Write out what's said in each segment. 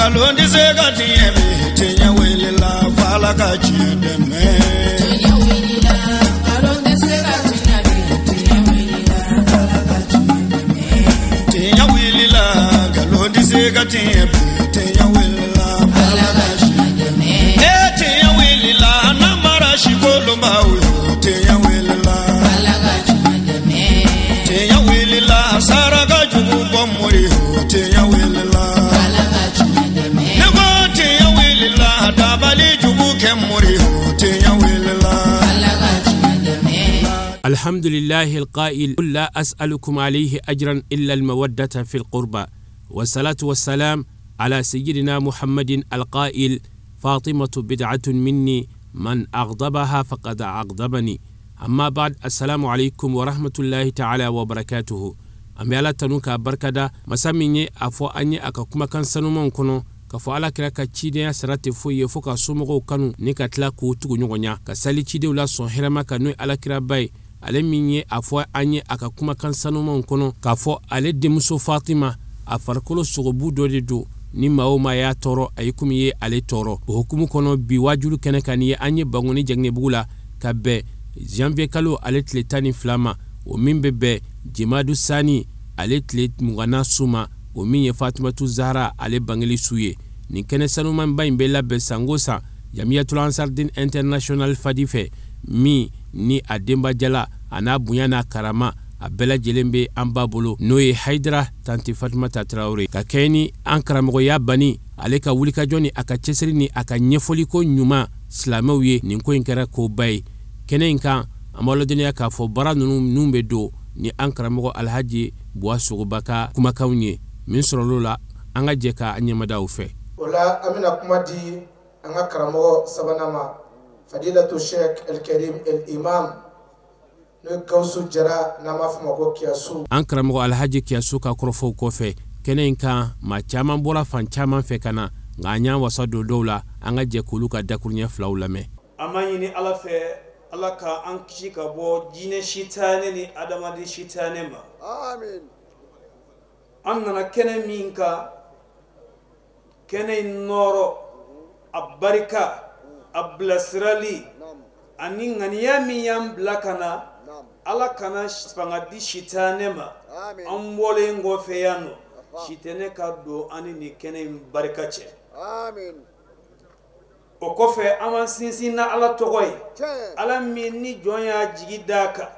Galondi segati ebe tenya wele la fala kachinde me. Tenya wele la galondi segati ebe tenya wele la fala kachinde me. Tenya wele la galondi segati ebe tenya wele la fala kachinde me. Tenya wele la namara shikolomba uyo tenya wele la fala kachinde me. Tenya wele la saraga jugu bomori tenya wele la fala kachinde me. Tenya wele la dabali jugu kemori tenya wele la fala kachinde me. الحمد لله القائل قل لا أسألكم عليه أجرا إلا المودة في القربى والصلاة والسلام على سيدنا محمد القائل فاطمة بدعة مني من أغضبها فقد أغضبني. أما بعد السلام عليكم ورحمة الله تعالى وبركاته. أمي على تنوك بركة مساميني أفو أني أكاكما كان سنومان كنو kafo ala kira ka chide sarate foye foka somogo kanu ne ka tla ko tugu nyogonya ka sali chide ula son hirama ka no ala kira bay ale minye afo anye aka kuma kan sanuma kono kafo ale de muso Fatima afarkolo sogobu dode do ni maoma ya toro ayikumi ye ale toro hukumu kono bi wajulu kene kaniye anye bangoni jagne bugula ka be janvier kalo ale tletani flama o mimbe be jimadu sani ale tlet mugana suma o minye Fatimatu Zahra ale bangeli suye ni kene sanuman bayin bela be sangosa Jamiatul Ansardin International Fadife mi ni Ademba Jala ana bunyana karama abela jelembe ambabolo noye Haidara tanti Fatimata Traore ka keni ankaramogo ya bani ale ka wulika joni aka cheseri ni aka nyefoli ko nyuma slamawye ni ko inkara ko bay kene inka amalo dunya ka fo bara numbe do ni ankaramogo Alhaji Buasogo Baka kuma kawnye min sorolola anga jeka anyamada ufe wala amina kuma di anga karamo sabanama fadilatu Sheikh al-Karim al-Imam no kausu jara na mafuma ko kiasu an karamo Alhaji kiasu ka korofo kofe kenen ka ma chaman bora fan chaman fe kana nganya wasa do dola anga je kuluka dakurnya flawla me amani ni ala fe ala ka an kika bo jine shitane ni adama di shitane ma amin annana kene minka kene noro abarika ablasrali ani ngania miyam blakana ala kana fangadi shitanema ambole ngofe yano shitene ka do ani ni kene barikache amin o kofe aman sinsina ala togoy ala minni jonya jigidaka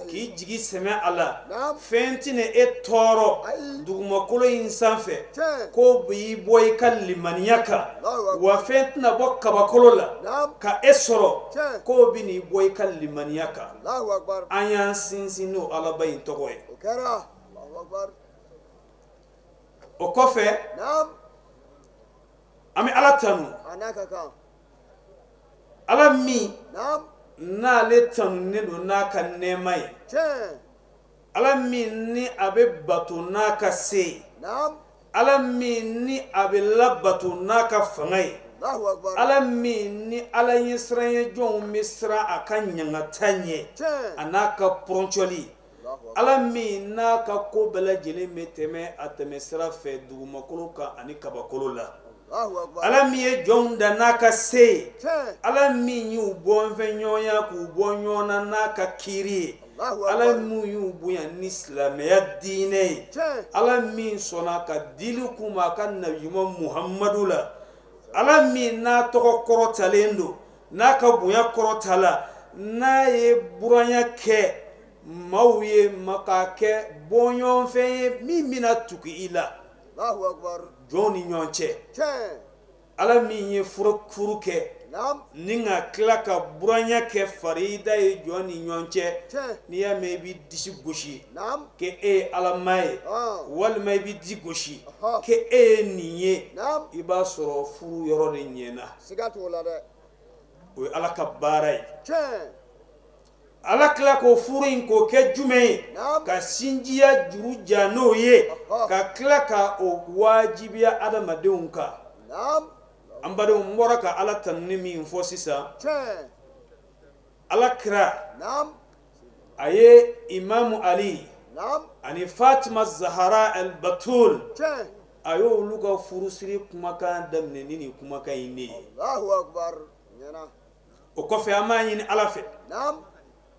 ki jigi seme ala fentine e toro duguma kolo insanfe ko bi boy kallimaniaka wa fentina bokka bakolola ka esoro ko bi ni boy kallimaniaka Allahu akbar anya sinsino ala bayin togoy okara Allahu akbar o kofe ami ala tanu anaka ka ala mi na le tanne do naka nemai ala minni abe batu naka se ala minni abe labatu naka fangai ala minni ala yisranye jon misra akanyanga tanye anaka proncholi ala minna ka ko bela jele meteme atemesra fe du makolo ka ani kabakolo la ala mi e jonda naka se ala mi yu bonfe nyoya ku bonyona naka kiri ala mu yu buya ni islam ya dine ala mi sona ka dilu kuma kan nabi Muhammadu la ala mi na to koro talendo naka buya koro tala na ye buranya ke mawye makake bonyon fe mi mina tuki ila Allahu akbar joni nyonche ala mi ye furu ke ninga klaka buranya ke farida e joni nyonche ni ya maybe disi goshi ke e ala mai wal maybe di goshi ke e niye iba soro furu yoro ni nyena sigatu wala de o ala ka barai ala kila ko furin ko ke jume ka sinjiya juru jano ye ka kila ka o wajibiya adamadenw ka ambado mbora ka ala tanni min fo sisa ala kira aye Imam Ali ani Fatima Zahra al-Batul ayo luka furusiri kumakan damne nini kumakan ini Allahu akbar yana o ko fe amani ni ala fe nam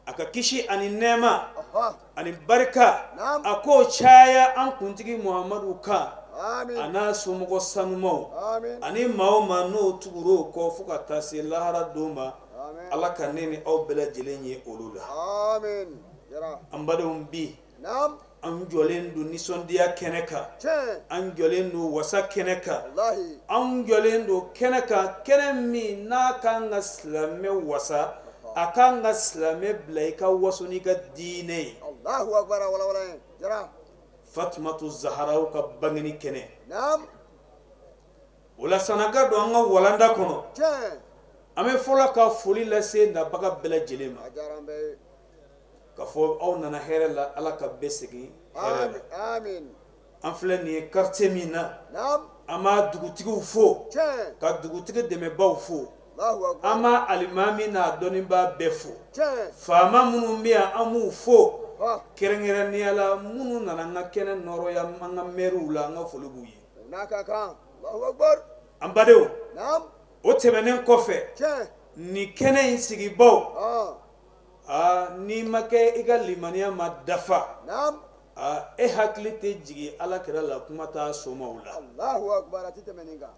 aka kishi ani nema aha ani barka Naam. ako chaya an kuntigi muhammadu ka amin ana somogo sanumo amin ani maoma no tuguro ko fuka tasi lahara doma amin ala kanene aw bela jelenye olula amin yara ambadum bi nam an jolen du nisondiya keneka che an jolen du wasa keneka wallahi an jolen du keneka kenemi na kan islame wasa akan islame blaika wasuni ga dine Allahu akbar wala yara fatmatu zahra ka bangini kene nam wala sanaga do anga walanda kono che ame fola ka foli la se na baga bela jelema ajarambe ka fo aw nana here la ala ka besegi here amin amin an filɛ nin ye quartier min na nam an b'a dugutigiw fo che ka dugutigi dɛmɛbaw fo Allahu akbar an b'a alimami n'a dɔnnibaa bɛɛ fo che faama minnu bɛ yan an b'u fo ha kɛrɛnkɛrɛnnenya la minnu nana an ka kɛnɛ nɔrɔya an ka mɛriw la an ka foli b'u ye naka kan Allahu akbar an badenw nam o tɛmɛnen kɔfɛ che nin kɛnɛ in sigibaw ah n'i ma kɛ i ka limaniya ma dafa nam e hakili tɛ jigin ala kɛra la kuma t'a somaw la Allahu akbar atitemeninga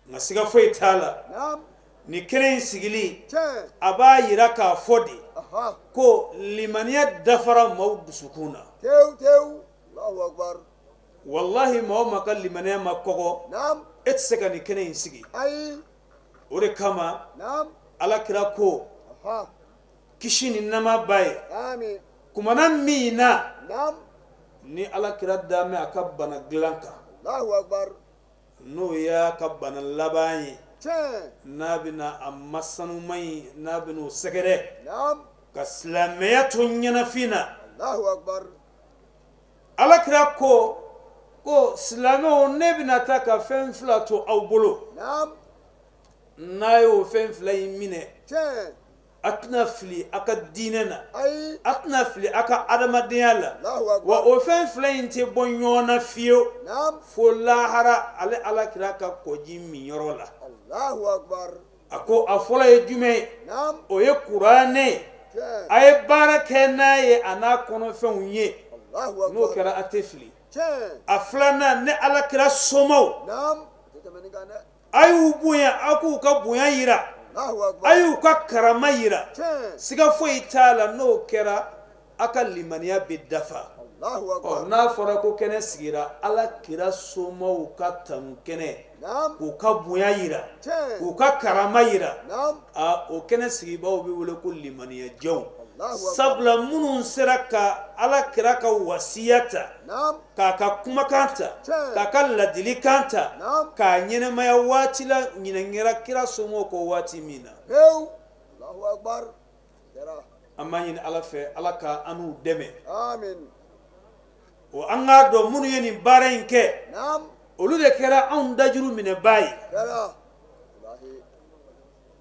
nka siga foyi t'a la nam nin kɛnɛ in sigili che a b'a yira k'a fɔ de aha ko limaniya dafara maaw dusukun na tew Allahu akbar wallahi maa o maa ka limaniya ma kɔgɔ nam e tɛ se ka nin kɛnɛ in sigi ay o de kama nam ala kira ko aha kisi ni nama ba ye amin kumana min na nam ni ala kira dame a ka bana dilan kan Allahu akbar n'o y'a ka bana laban ye che n'a bɛna a masanuma ye n'a bɛna o sɛgɛrɛ nam ka silamɛya to ɲɛnafin na Allahu akbar ala kira ko silamɛw ne bɛna taa ka fɛn fila to aw bolo nam n'a y'o fɛn fila in minɛ che a tɛna fili a ka diinɛ na ay a tɛna fili a ka adamadenya la Allahu wa akbar o fɛn fila in tɛ bɔ ɲɔgɔn na fiyewu nam fo lahara ale ala kira ka kɔji min yɔrɔ la Allahu akbar a ko a fɔlɔ ye jumɛn ye nam o ye kuranɛ che a ye baara kɛ n'a ye a n'a kɔnɔfɛnw ye Allahu n'o akbar kɛra a tɛ fili che a filanan ne ala kira somaw nam atitemeninga ne a y'u bonya a k'u ka bonya yira Allahu a akbar y'u ka karama yira che siga foyi t'a la n'o kɛra a ka limaniya bɛ dafa Allahu akbar n'a fɔra ko kɛnɛ sigira ala kira somaw ka tanu kɛnɛ nam k'u ka bonya yira che k'u ka karama yira nam o kɛnɛ sigibaw bɛ wele ko limaniya jɛnw Allahu akbar sabula minnu sera ka ala kira ka wasiya ta nam k'a ka kumakan ta Tiɲɛ. k'a ka ladilikan ta Naam. k'a ɲɛnɛmaya waati la ɲinɛnkɛra kira somɔgɔw kɔ waati min na pew Allahu akbar yara an b'a ɲini ala fɛ ala ka an n'u dɛmɛ amin o an k'a dɔn minnu ye nin baara in kɛ nam olu de kɛra anw dajuru minɛbaa ye yara wallahi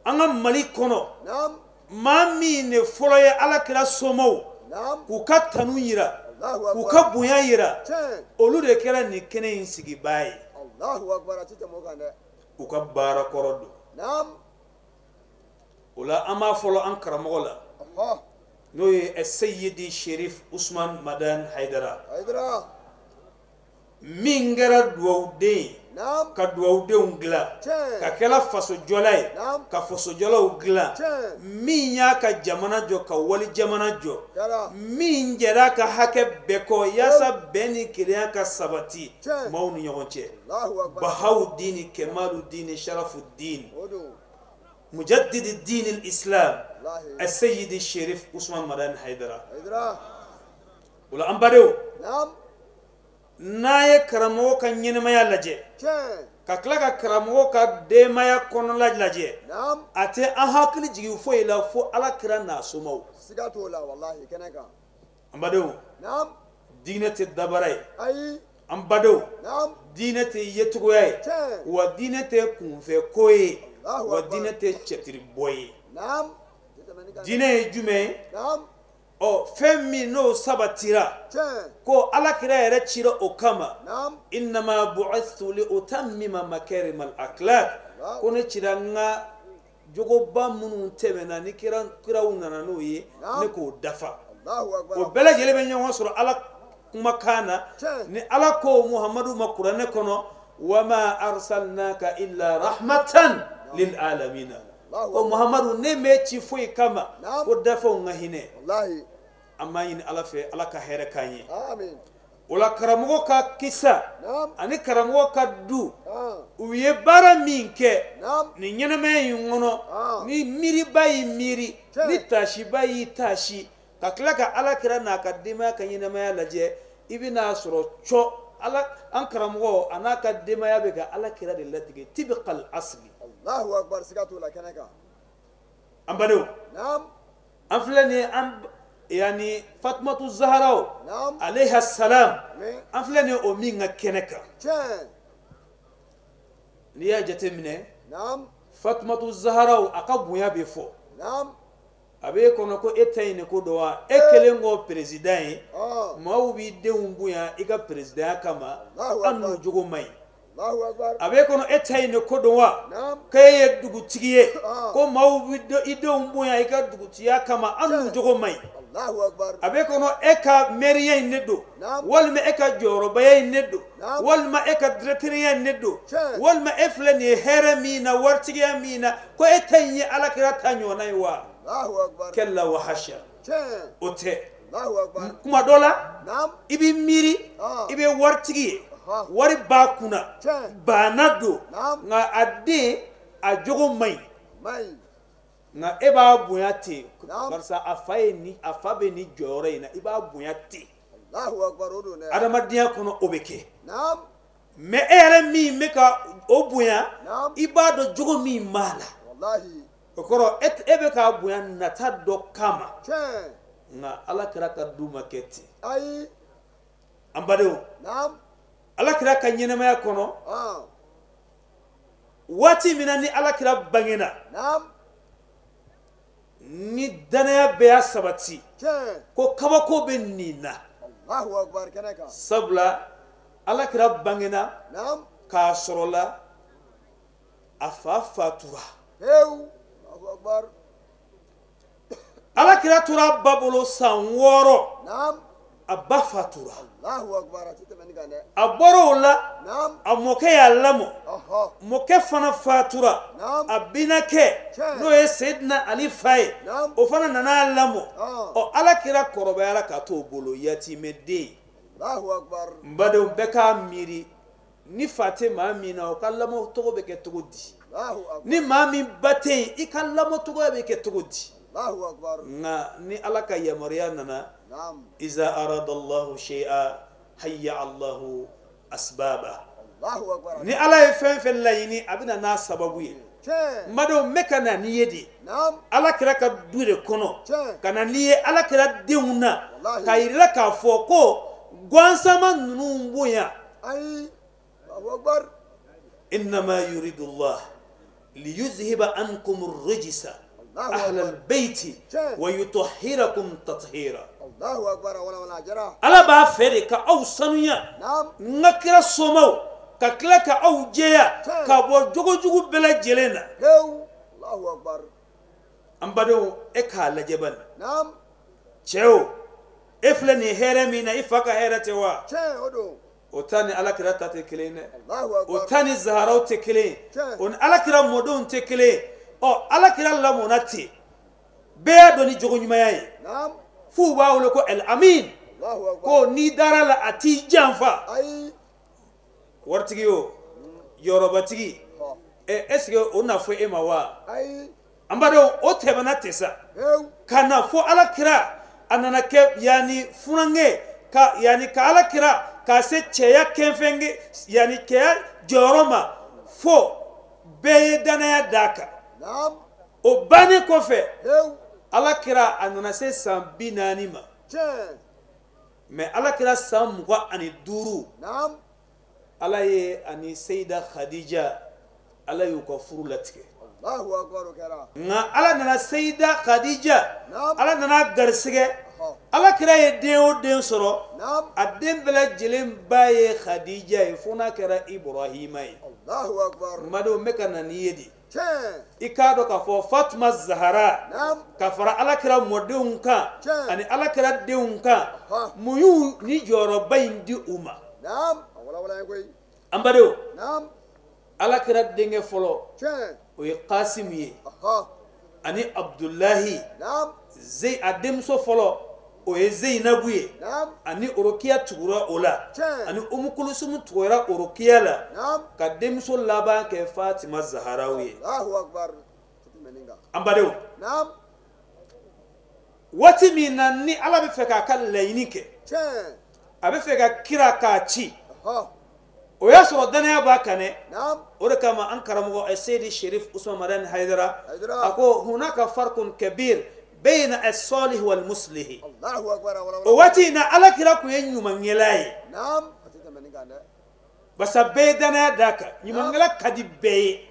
an ka mali kɔnɔ nam maa min de fɔlɔ ye ala kira somɔgɔw nam k'u ka tanu yira Allahu k'u akbar ka bonya yira Tiɲɛ. olu de kɛra nin kɛnɛ in sigibaa ye Allahu akbar a ti tɛmɛ o kan dɛ u ka baara kɔrɔ don nam o la an b'a fɔlɔ an karamɔgɔ la aha n'o ye seyidi sherif usman madan haidara haydara min kɛra dugawuden ye nam ka dugawudenw dilan Tiɲɛ. ka kɛla fasojɔla ye Naam. ka fasojɔlaw dilan Tiɲɛ. min y'a ka jamana jɔ ka wali jamana jɔ yara min jɛra a ka hakɛ bɛɛ kɔ yaasa bɛn ni kelenya ka sabati Tiɲɛ. maaw ni ɲɔgɔn cɛ Allahu akbar bahawu dini kemalu dini sharafu dini o don mujaddidi dini islam wallahi seyidi sherif usman madan haidara haydara o la an badenw nam n'a ye karamɔgɔ ka ɲɛnɛmaya lajɛ Tiɲɛ. ka tila ka karamɔgɔ ka denbaya kɔnɔla lajɛ nam a tɛ an hakili jigin foyi la fo ala kira n'a somaw siga t'o la wallahi kɛnɛ kan an badenw nam diinɛ tɛ dabara ye ayi an badenw nam diinɛ tɛ yecogoya ye Tiɲɛ. wa diinɛ tɛ kunfɛ ko ye Allahu wa akbar. diinɛ tɛ cɛtiri bɔ ye nam ti tɛmɛ ni kan dɛ diinɛ ye jumɛn ye nam ɔ femi no sabatira ko alakira yere chiro okama innama bu'ithtu li utammima makarim al akhlaq ko ne chiranga jogo bamunu temena ni kira unana no yi ne ko dafa o bela jele be nyon sura ala makana ni ala ko muhammadu makurane kono wama arsalnaka illa rahmatan lil alamin ko muhammadu ne mechi foi kama ko dafa ngahine wallahi amma yin ala fe ala ka here kanye amin wala karamugo ka kisa ani karamugo ka du uye bara minke ni nyene me yungono ni miri bayi miri ni tashi bayi tashi kaklaka ala kira na kadima kan nyene me laje ibina soro cho ala an karamugo anaka dima ya bega ala kira de latige tibqal asli Allahu akbar sigatu la kanaka ambado amflani يعني فاطمة الزهراء عليها السلام أفلني أمينا كنكا نيا جتمني فاطمة الزهراء أقبوا يا بيفو أبي كونكو إتاين كودوا إكلمو بريزيدان ما هو بيدهم بويا إيكا بريزيدان كما أنو جوجو ماي abe kono etay ne kodwa kaye dugutiye ko mawbido idon buya ika dugutiya kama anu jogo mai Allahu akbar abe kono eka meriye nedo walma eka joroba ye nedo walma eka dretriye nedo walma efleni heremi na wartiya mina ko etay alakira tanyo naiwa Allahu akbar kella wa hasha ote Allahu akbar kuma dola ibi miri ibe wartiye wari bakuna banado nga ade ajogo mai nga eba buyate barsa afabe ni jore na eba buyate Allahu akbar odone adama dia kono obeke me ere mi meka obuya ibado jogo mi mala wallahi okoro ebe ka buya nata do kama nga ala kiraka duma keti ai ambado ala kira ka nyinama ya kono wati minani ala kira bangena ni danaya be asabati ko kabako be nina Allahu akbar kanaka sabla ala kira bangena ka sorola afafatura Allahu akbar ala kira tura babulo sanworo abafatura Allahu akbar atitemenigane aborola amoke yallamo moke fana fatura abinake no e sayyidina ali fay o fana nana lamo o ala kira koroba ala ka to bolo yatimede Allahu akbar mbado beka miri ni fatima mina o kallamo to beke togodi ni mami bate ikallamo to beke togodi Allahu akbar ni ala ka yamariya nana إذا أراد الله شيئا هيا الله أسبابه الله أكبر ني على يفهم في الليني أبنا ناس سببوي مادو مكنا نيدي على كلا كدور كونو كنا نيه على كلا ديونا كايرلا كافوكو غوانسما نومبويا أي الله أكبر إنما يريد الله ليذهب عنكم الرجس أهل البيت ويطهركم تطهيرا الله أكبر ولا جرا ألا بافريكا أو سنيا نكرا سومو ككلك أو جيا كابو جوجو بلا جلنا الله أكبر أمبادو إكها لجبن نعم شو إفلني هرمينا إفكا هرتوا شو otani alakira tatekele Allahu akbar otani zaharau tekele on alakira modon tekele o alakira lamonati be adoni jogo nyuma yayi naam fu bawlo ko el amin Allahu akbar ko ni darala ati janfa ay wartigiyo yorobatigi eske ona fo emawa ay ambado o tebana tesa kana fo alakira anana ke yani funange ka yani ka alakira ka se cheya kenfenge yani ke joroma fo be danaya daka naam o bane ko fe alakira anana se sambinani ma me alakira samwa ani duru naam alaye ani sayida khadija alayu ko furulatike Allahu akbar kara nga ala nana sayida khadija ala nana garsige ala kira ye den o den sɔrɔ a den bɛɛ lajɛlen ba ye Khadija ye fo n'a kɛra Ibrahima ye madenw n bɛ ka na n'i ye de i k'a dɔn k'a fɔ Fatuma Zahara ka fara ala kira mɔdenw kan ani ala kira denw kan mun y'u ni jɔyɔrɔba in di u ma an badenw ala kira denkɛ fɔlɔ o ye Qasim ye ani Abdullahi a denmuso fɔlɔ o ye Zeinabu ye ani Orokiya tugura o la ani Kulsum tugura Orokiya la ka denmuso laban kɛ Fatima Zahara ye an badenw waati min na ni ala bɛ fɛ k'a ka laɲini kɛ a bɛ fɛ ka kira k'a ci o y'a sɔrɔ danaya b'a kan dɛ o de kama an karamɔgɔ Seydi Sherif Usman Madani Haidara a ko hunaka farqun kabir bayna as-salih wal muslih o waati na ala kira kun ye ɲumankɛla ye basa bɛɛ danaya d'a kan ɲumankɛla ka di bɛɛ ye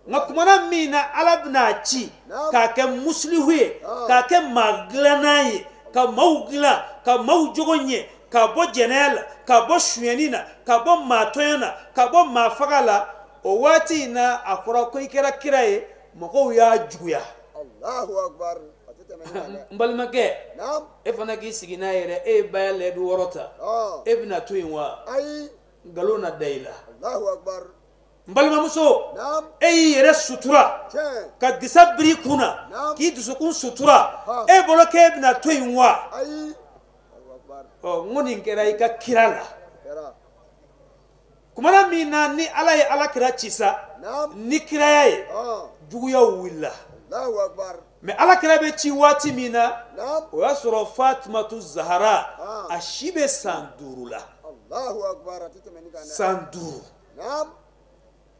nka kumana min na ala bɛna ci k'a kɛ muslihu ye k'a kɛ maa dilanna ye ka maaw dilan ka maaw jogo ɲɛ ka bɔ jɛnɛya la ka bɔ suyɛni na ka bɔ maatɔnya na ka bɔ maafaga la o waati na a fɔra ko i kɛra kira ye mɔgɔw y'a juguya n balimakɛ e fana k'i sigi n'a yɛrɛ e ye baya lɛdu wɔɔrɔ ta e bɛna to yen wa nkalon na da i la n balimamuso e y'i yɛrɛ sutura ka disa biri i kun na k'i dusukun sutura e bolo k'e bɛna to yen wa n ko nin kɛra i ka kira la kumana min na ni ala ye ala kira ci sa ni kiraya ye juguyaw wulila mais ala kira bɛ ci waati min na o y'a sɔrɔ Fatimatu Zahara a si bɛ san 5 la san 5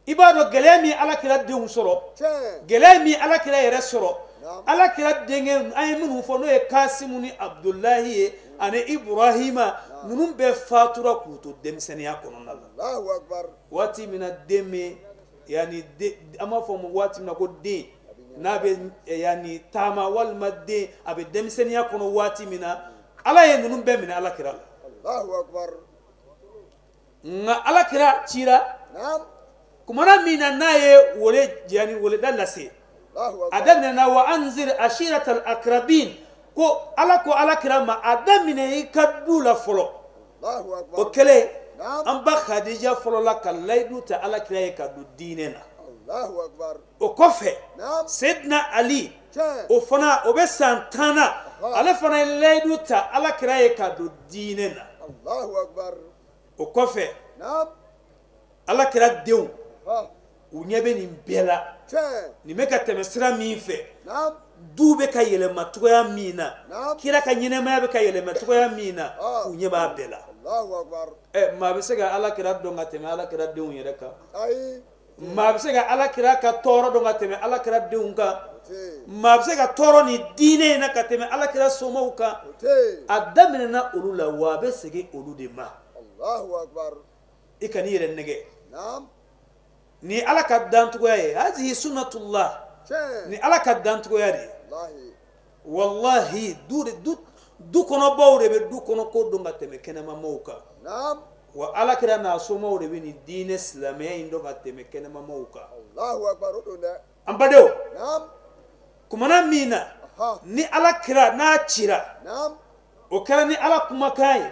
i b'a dɔn gɛlɛya min ala kira denw sɔrɔ gɛlɛya min ala kira yɛrɛ sɔrɔ ala kira denkɛ an ye minnu fɔ n'o ye Kasimu ni Abdullahi ye ani Ibrahima ninnu bɛɛ fatura k'u to denmisɛnniya kɔnɔna la waati min na den bɛ yani an b'a fɔ o ma waati min na ko den n'a bɛ yani taama walima den a bɛ denmisɛnniya kɔnɔ waati min na ala ye ninnu bɛɛ minɛ ala kira la nka ala kira cira kumana min na n'a ye weleda lase a daminɛna wa anzir ashiratal akrabin ko ala kira ma a daminɛ i ka du la fɔlɔ o kɛlen an ba Khadija fɔlɔ la ka layidu ta ala kira ye ka don diinɛ na o kɔfɛ Seydina Ali o fana o bɛ san 10 na ale fana ye layidu ta ala kira ye ka don diinɛ na o kɔfɛ ala kira denw u ɲɛ bɛ nin bɛɛ la nin bɛ ka tɛmɛ sira min fɛ du bɛ ka yɛlɛma cogoya min na kira ka ɲɛnɛmaya bɛ ka yɛlɛma cogoya min na u ɲɛ b'a bɛɛ la maa bɛ se ka ala kira dɔn ka tɛmɛ ala kira denw yɛrɛ kan maa bɛ se ka ala kira ka tɔɔrɔ dɔn ka tɛmɛ ala kira denw kan maa bɛ se ka tɔɔrɔ ni diinɛ in na ka tɛmɛ ala kira somɔgɔw kan a daminɛna olu la wa a bɛ segin olu de ma i ka n'i yɛrɛ nɛgɛ ni ala ka dancogoya ye hazihi sunnatullah ni ala ka dancogoya de wallahi du kɔnɔbaw de bɛ du kɔnɔ ko dɔn ka tɛmɛ kɛnɛmamaw kan wa ala kira n'a somɔgɔw de bɛ nin diinɛ silamɛya in dɔn ka tɛmɛ kɛnɛmamaw kan an badenw kumana min na ni ala kira n'a cira o kɛra ni ala kumakan ye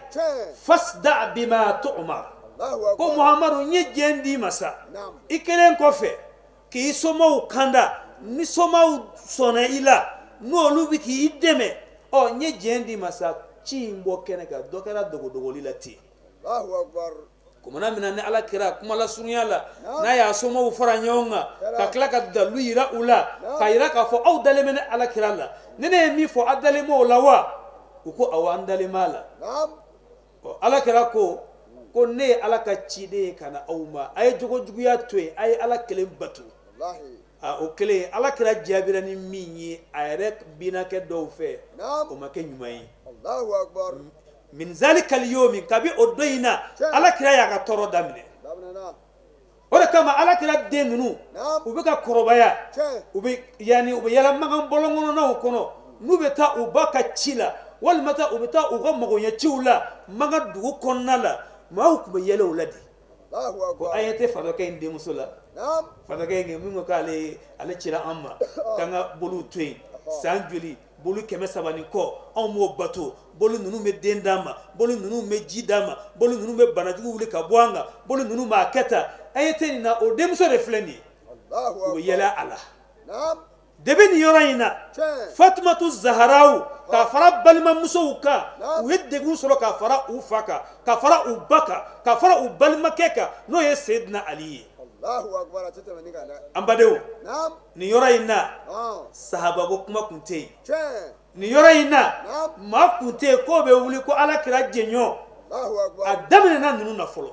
fasda bima tu'mar ko Muhammadu n ye diɲɛ d'i ma sa i kelen kɔfɛ k'i somɔgɔw kanda ni somɔgɔw sɔnna i la n'olu bɛ k'i dɛmɛ n ye diɲɛ d'i ma sa ci in bɔ kɛnɛ kan dɔ kɛra dogoli la ten kumana min na ni ala kira kuma la surunya la n'a y'a somɔgɔw fara ɲɔgɔn kan ka tila ka dalu yira u la ka yira k'a fɔ aw dalen bɛ ni ala kira la ni ne ye min fɔ aw dalen b'o la wa u ko awɔ an dalen b'a la ala kira ko ne ye ala ka ciden ye ka na aw ma a ye jogojuguya to yen a ye ala kelen bato o kelen ala kira jaabira ni min ye a yɛrɛ binakɛ dɔw fɛ o ma kɛ ɲuman ye min zalikal yomi kabi o don in na ala kira y'a ka tɔɔrɔ daminɛ o de kama ala kira den ninnu u bɛ ka kɔrɔbaya u bɛ yɛlɛ magan bɔlɔnkɔnɔnaw kɔnɔ n'u bɛ taa u ba ka ci la walmata u bɛ taa u ka magoɲɛciw la manga dugu kɔnɔna la maaw tun bɛ yɛlɛ o la de ko an ɲɛ tɛ fadɔkɛ in denmuso la fadɔkɛ in min ko k'ale cira an ma k'an ka boliw to yen san joli boli 300 ni kɔ anw m'o bato boli ninnu bɛ den d'a ma boli ninnu bɛ ji d'a ma boli ninnu bɛ banajugu wuli ka bɔ an kan boli ninnu b'a kɛ tan an ye tɛ nin na o denmuso de filɛ nin ye u bɛ yɛlɛ a la debi nin yɔrɔ in na Fatumatu Zaharaw ka fara balimamusow kan u ye degun sɔrɔ ka fara u fa kan ka fara u ba kan ka fara u balimakɛ kan n'o ye Seydina Ali ye an badenw nin yɔrɔ in na sahaba ko kuma kun tɛ yen nin yɔrɔ in na maa kun tɛ yen k'o bɛ wuli ko Alakira jɛɲɔ a daminɛna ninnu na fɔlɔ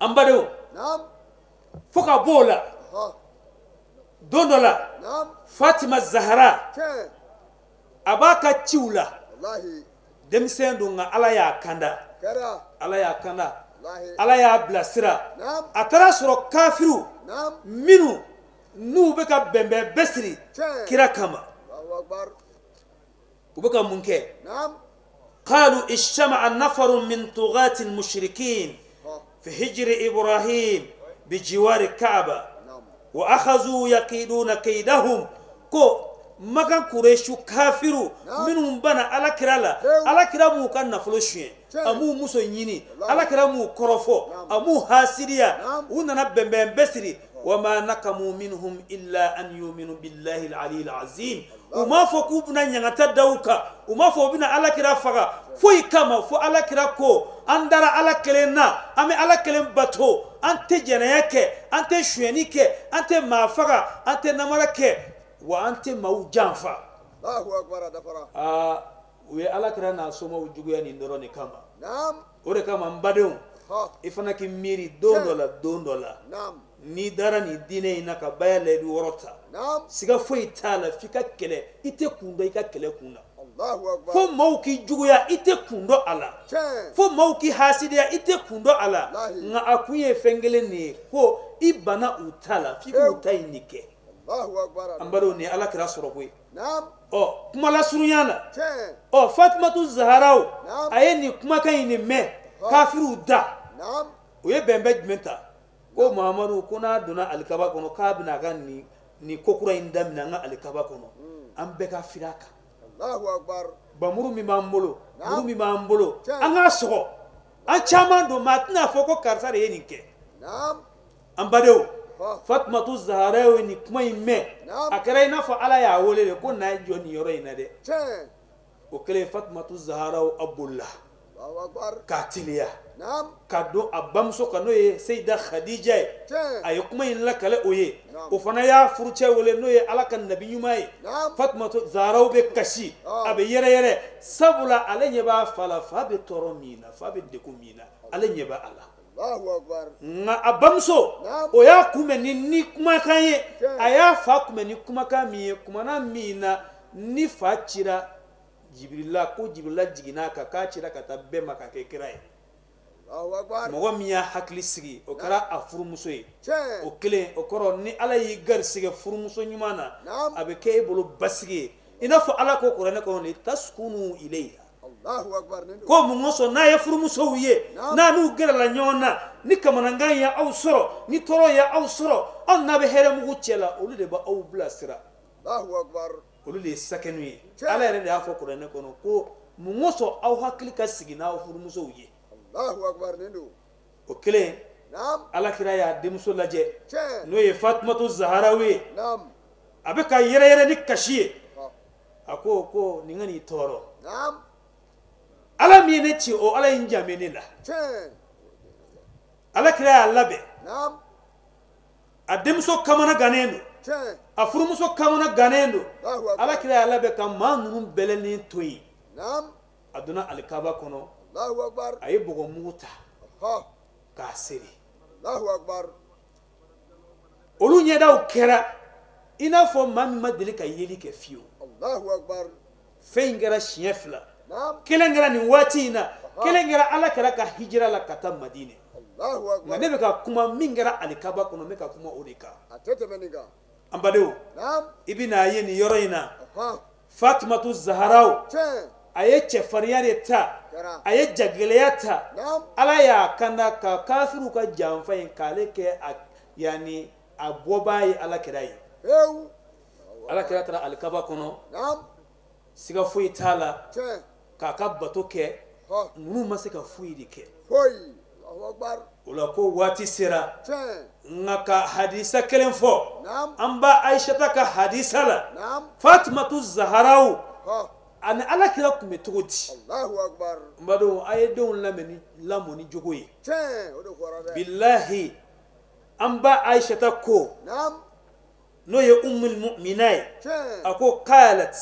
an badenw fo ka bɔ o la don dɔ la Fatima Zahara a b'a ka ciw la denmisɛn don nka Ala y'a kanda Ala y'a kanda Ala y'a bilasira a taara sɔrɔ kafiru minnu n'u bɛ ka bɛnbɛn bɛɛ siri kira kama u bɛ ka mun kɛ قالوا اجتمع نفر من طغاة المشركين في هجر إبراهيم بجوار الكعبة وأخذوا يقيدون كيدهم كو مكان قريشو كافرو منهم بنا على كرالا على كرامو كان نفلوشين أمو موسو يني على كرامو كرفو أمو هاسيريا وننا بمبن بسري وما نكموا منهم إلا أن يؤمنوا بالله العلي العظيم وما فوقوا بنا نغتا دوكا وما فوقوا بنا على كرا فغا فوي كما فو على كرا كو أندرا على كلنا أمي على كلم باتو أنت جنايك أنت شوينيك أنت مافغا أنت نمرك وأنت موجانفا الله أكبر دفرا وي على كرا ناسوما وجوغيا نيندروني كما ore kama mbadon ifana ki miri don dola ni dara ni dine ina ka bayale du worota siga foi tala fika kele ite kundo ika kele kuna Allahu akbar fo mauki juguya ite kundo ala fo mauki hasidia ite kundo ala nga akuye fengele ni ko ibana utala fika utainike Allahu akbar ambaro ni ala kira sorokwe kuma la surunyana Fatimatu Zaharaw ayeni kuma kan ni me kafiru da o ye bembe jumenta ko Muhammadu kuna dona alikaba kono kabina kan ni kokura indamina nga alikaba kono ambe ka firaka Allahu akbar bamuru mi mambolo muru mi mambolo anga sogo an chama do matna foko karsa re yenike ambadew Fatimatu Zaharaw ni kuma imme akara ina fa ala ya wole ko na joni yoro ina de o kele Fatimatu Zaharaw Abdullah Allahu akbar katiliya kado abamso kano ye Sayida Khadija ay kuma in la kale oye o fana ya furuce wole no ye ala kan nabi yumaye Fatimatu Zaharaw be kashi abe yere sabula alenye ba fala fa be toromina fa be dekumina alenye ba ala Allahu akbar nga abamso o ya kume ni kuma kanye aya fa kume ni kuma kamiye kuma na mina ni fa chira Jibrila ko Jibrila jigina ka chira ka tabbe maka ke kirai Allahu akbar mo miya hakli sigi o kara afurumuso ye o kele o koro ni ala yi gar sige furumuso nyumana abe ke bolo basige ina fo ala ko Qur'an ko ni taskunu ilayha Allahu akbar ko mo ngoso na ya furumuso wiye na nu gara la nyona ni kamana nganya au soro ni toro ya au soro on na be here mu gucela o de ba au blasira Allahu akbar o le sakenu ye ala yere da fo Qur'an ko no ko mo ngoso au hakli ka sigi na au furumuso wiye Allahu akbar nendo o kele ala kira ya demso laje no ye Fatimatu Zaharaw abe ka yere ni kashiye ako ko ni ngani toro ala mi ne ci o ala injame ne la ala kira ya labe a demso kamana ganendo a furumuso kamana ganendo ala kira ya labe ka manunu beleni toyi aduna alikaba kono Allahu akbar ay bogo muta ka seri Allahu akbar olu nyeda kera ina fo mam madeli ka yeli ke fiu Allahu akbar feingara shiefla kelengara ni watina kelengara ala kera ka hijra la kata madina Allahu akbar ngane ka kuma mingara alikaba kono me ka kuma odika atete meniga ambadeu ibina yeni yoroina Fatimatu Zaharaw aye cɛfarinya de ta aye jageleya ta Ala y'a kanda ka kafiru ka janfa in k'ale kɛ yani a bɔbaa ye Alakira ye Alakira taara alikaba kɔnɔ siga foyi t'a la k'a ka bato kɛ ninnu ma se ka foyi de kɛ o la ko waati sera nka ka hadisa kelen fɔ an ba Aishata ka hadisa la Fatimatu Zaharaw ani Alakira tun bɛ cogo di n badenw a ye denw lamɔ ni jogo ye bilahi an ba Aishata ko n'o ye ummul mu'mina ye a ko qalat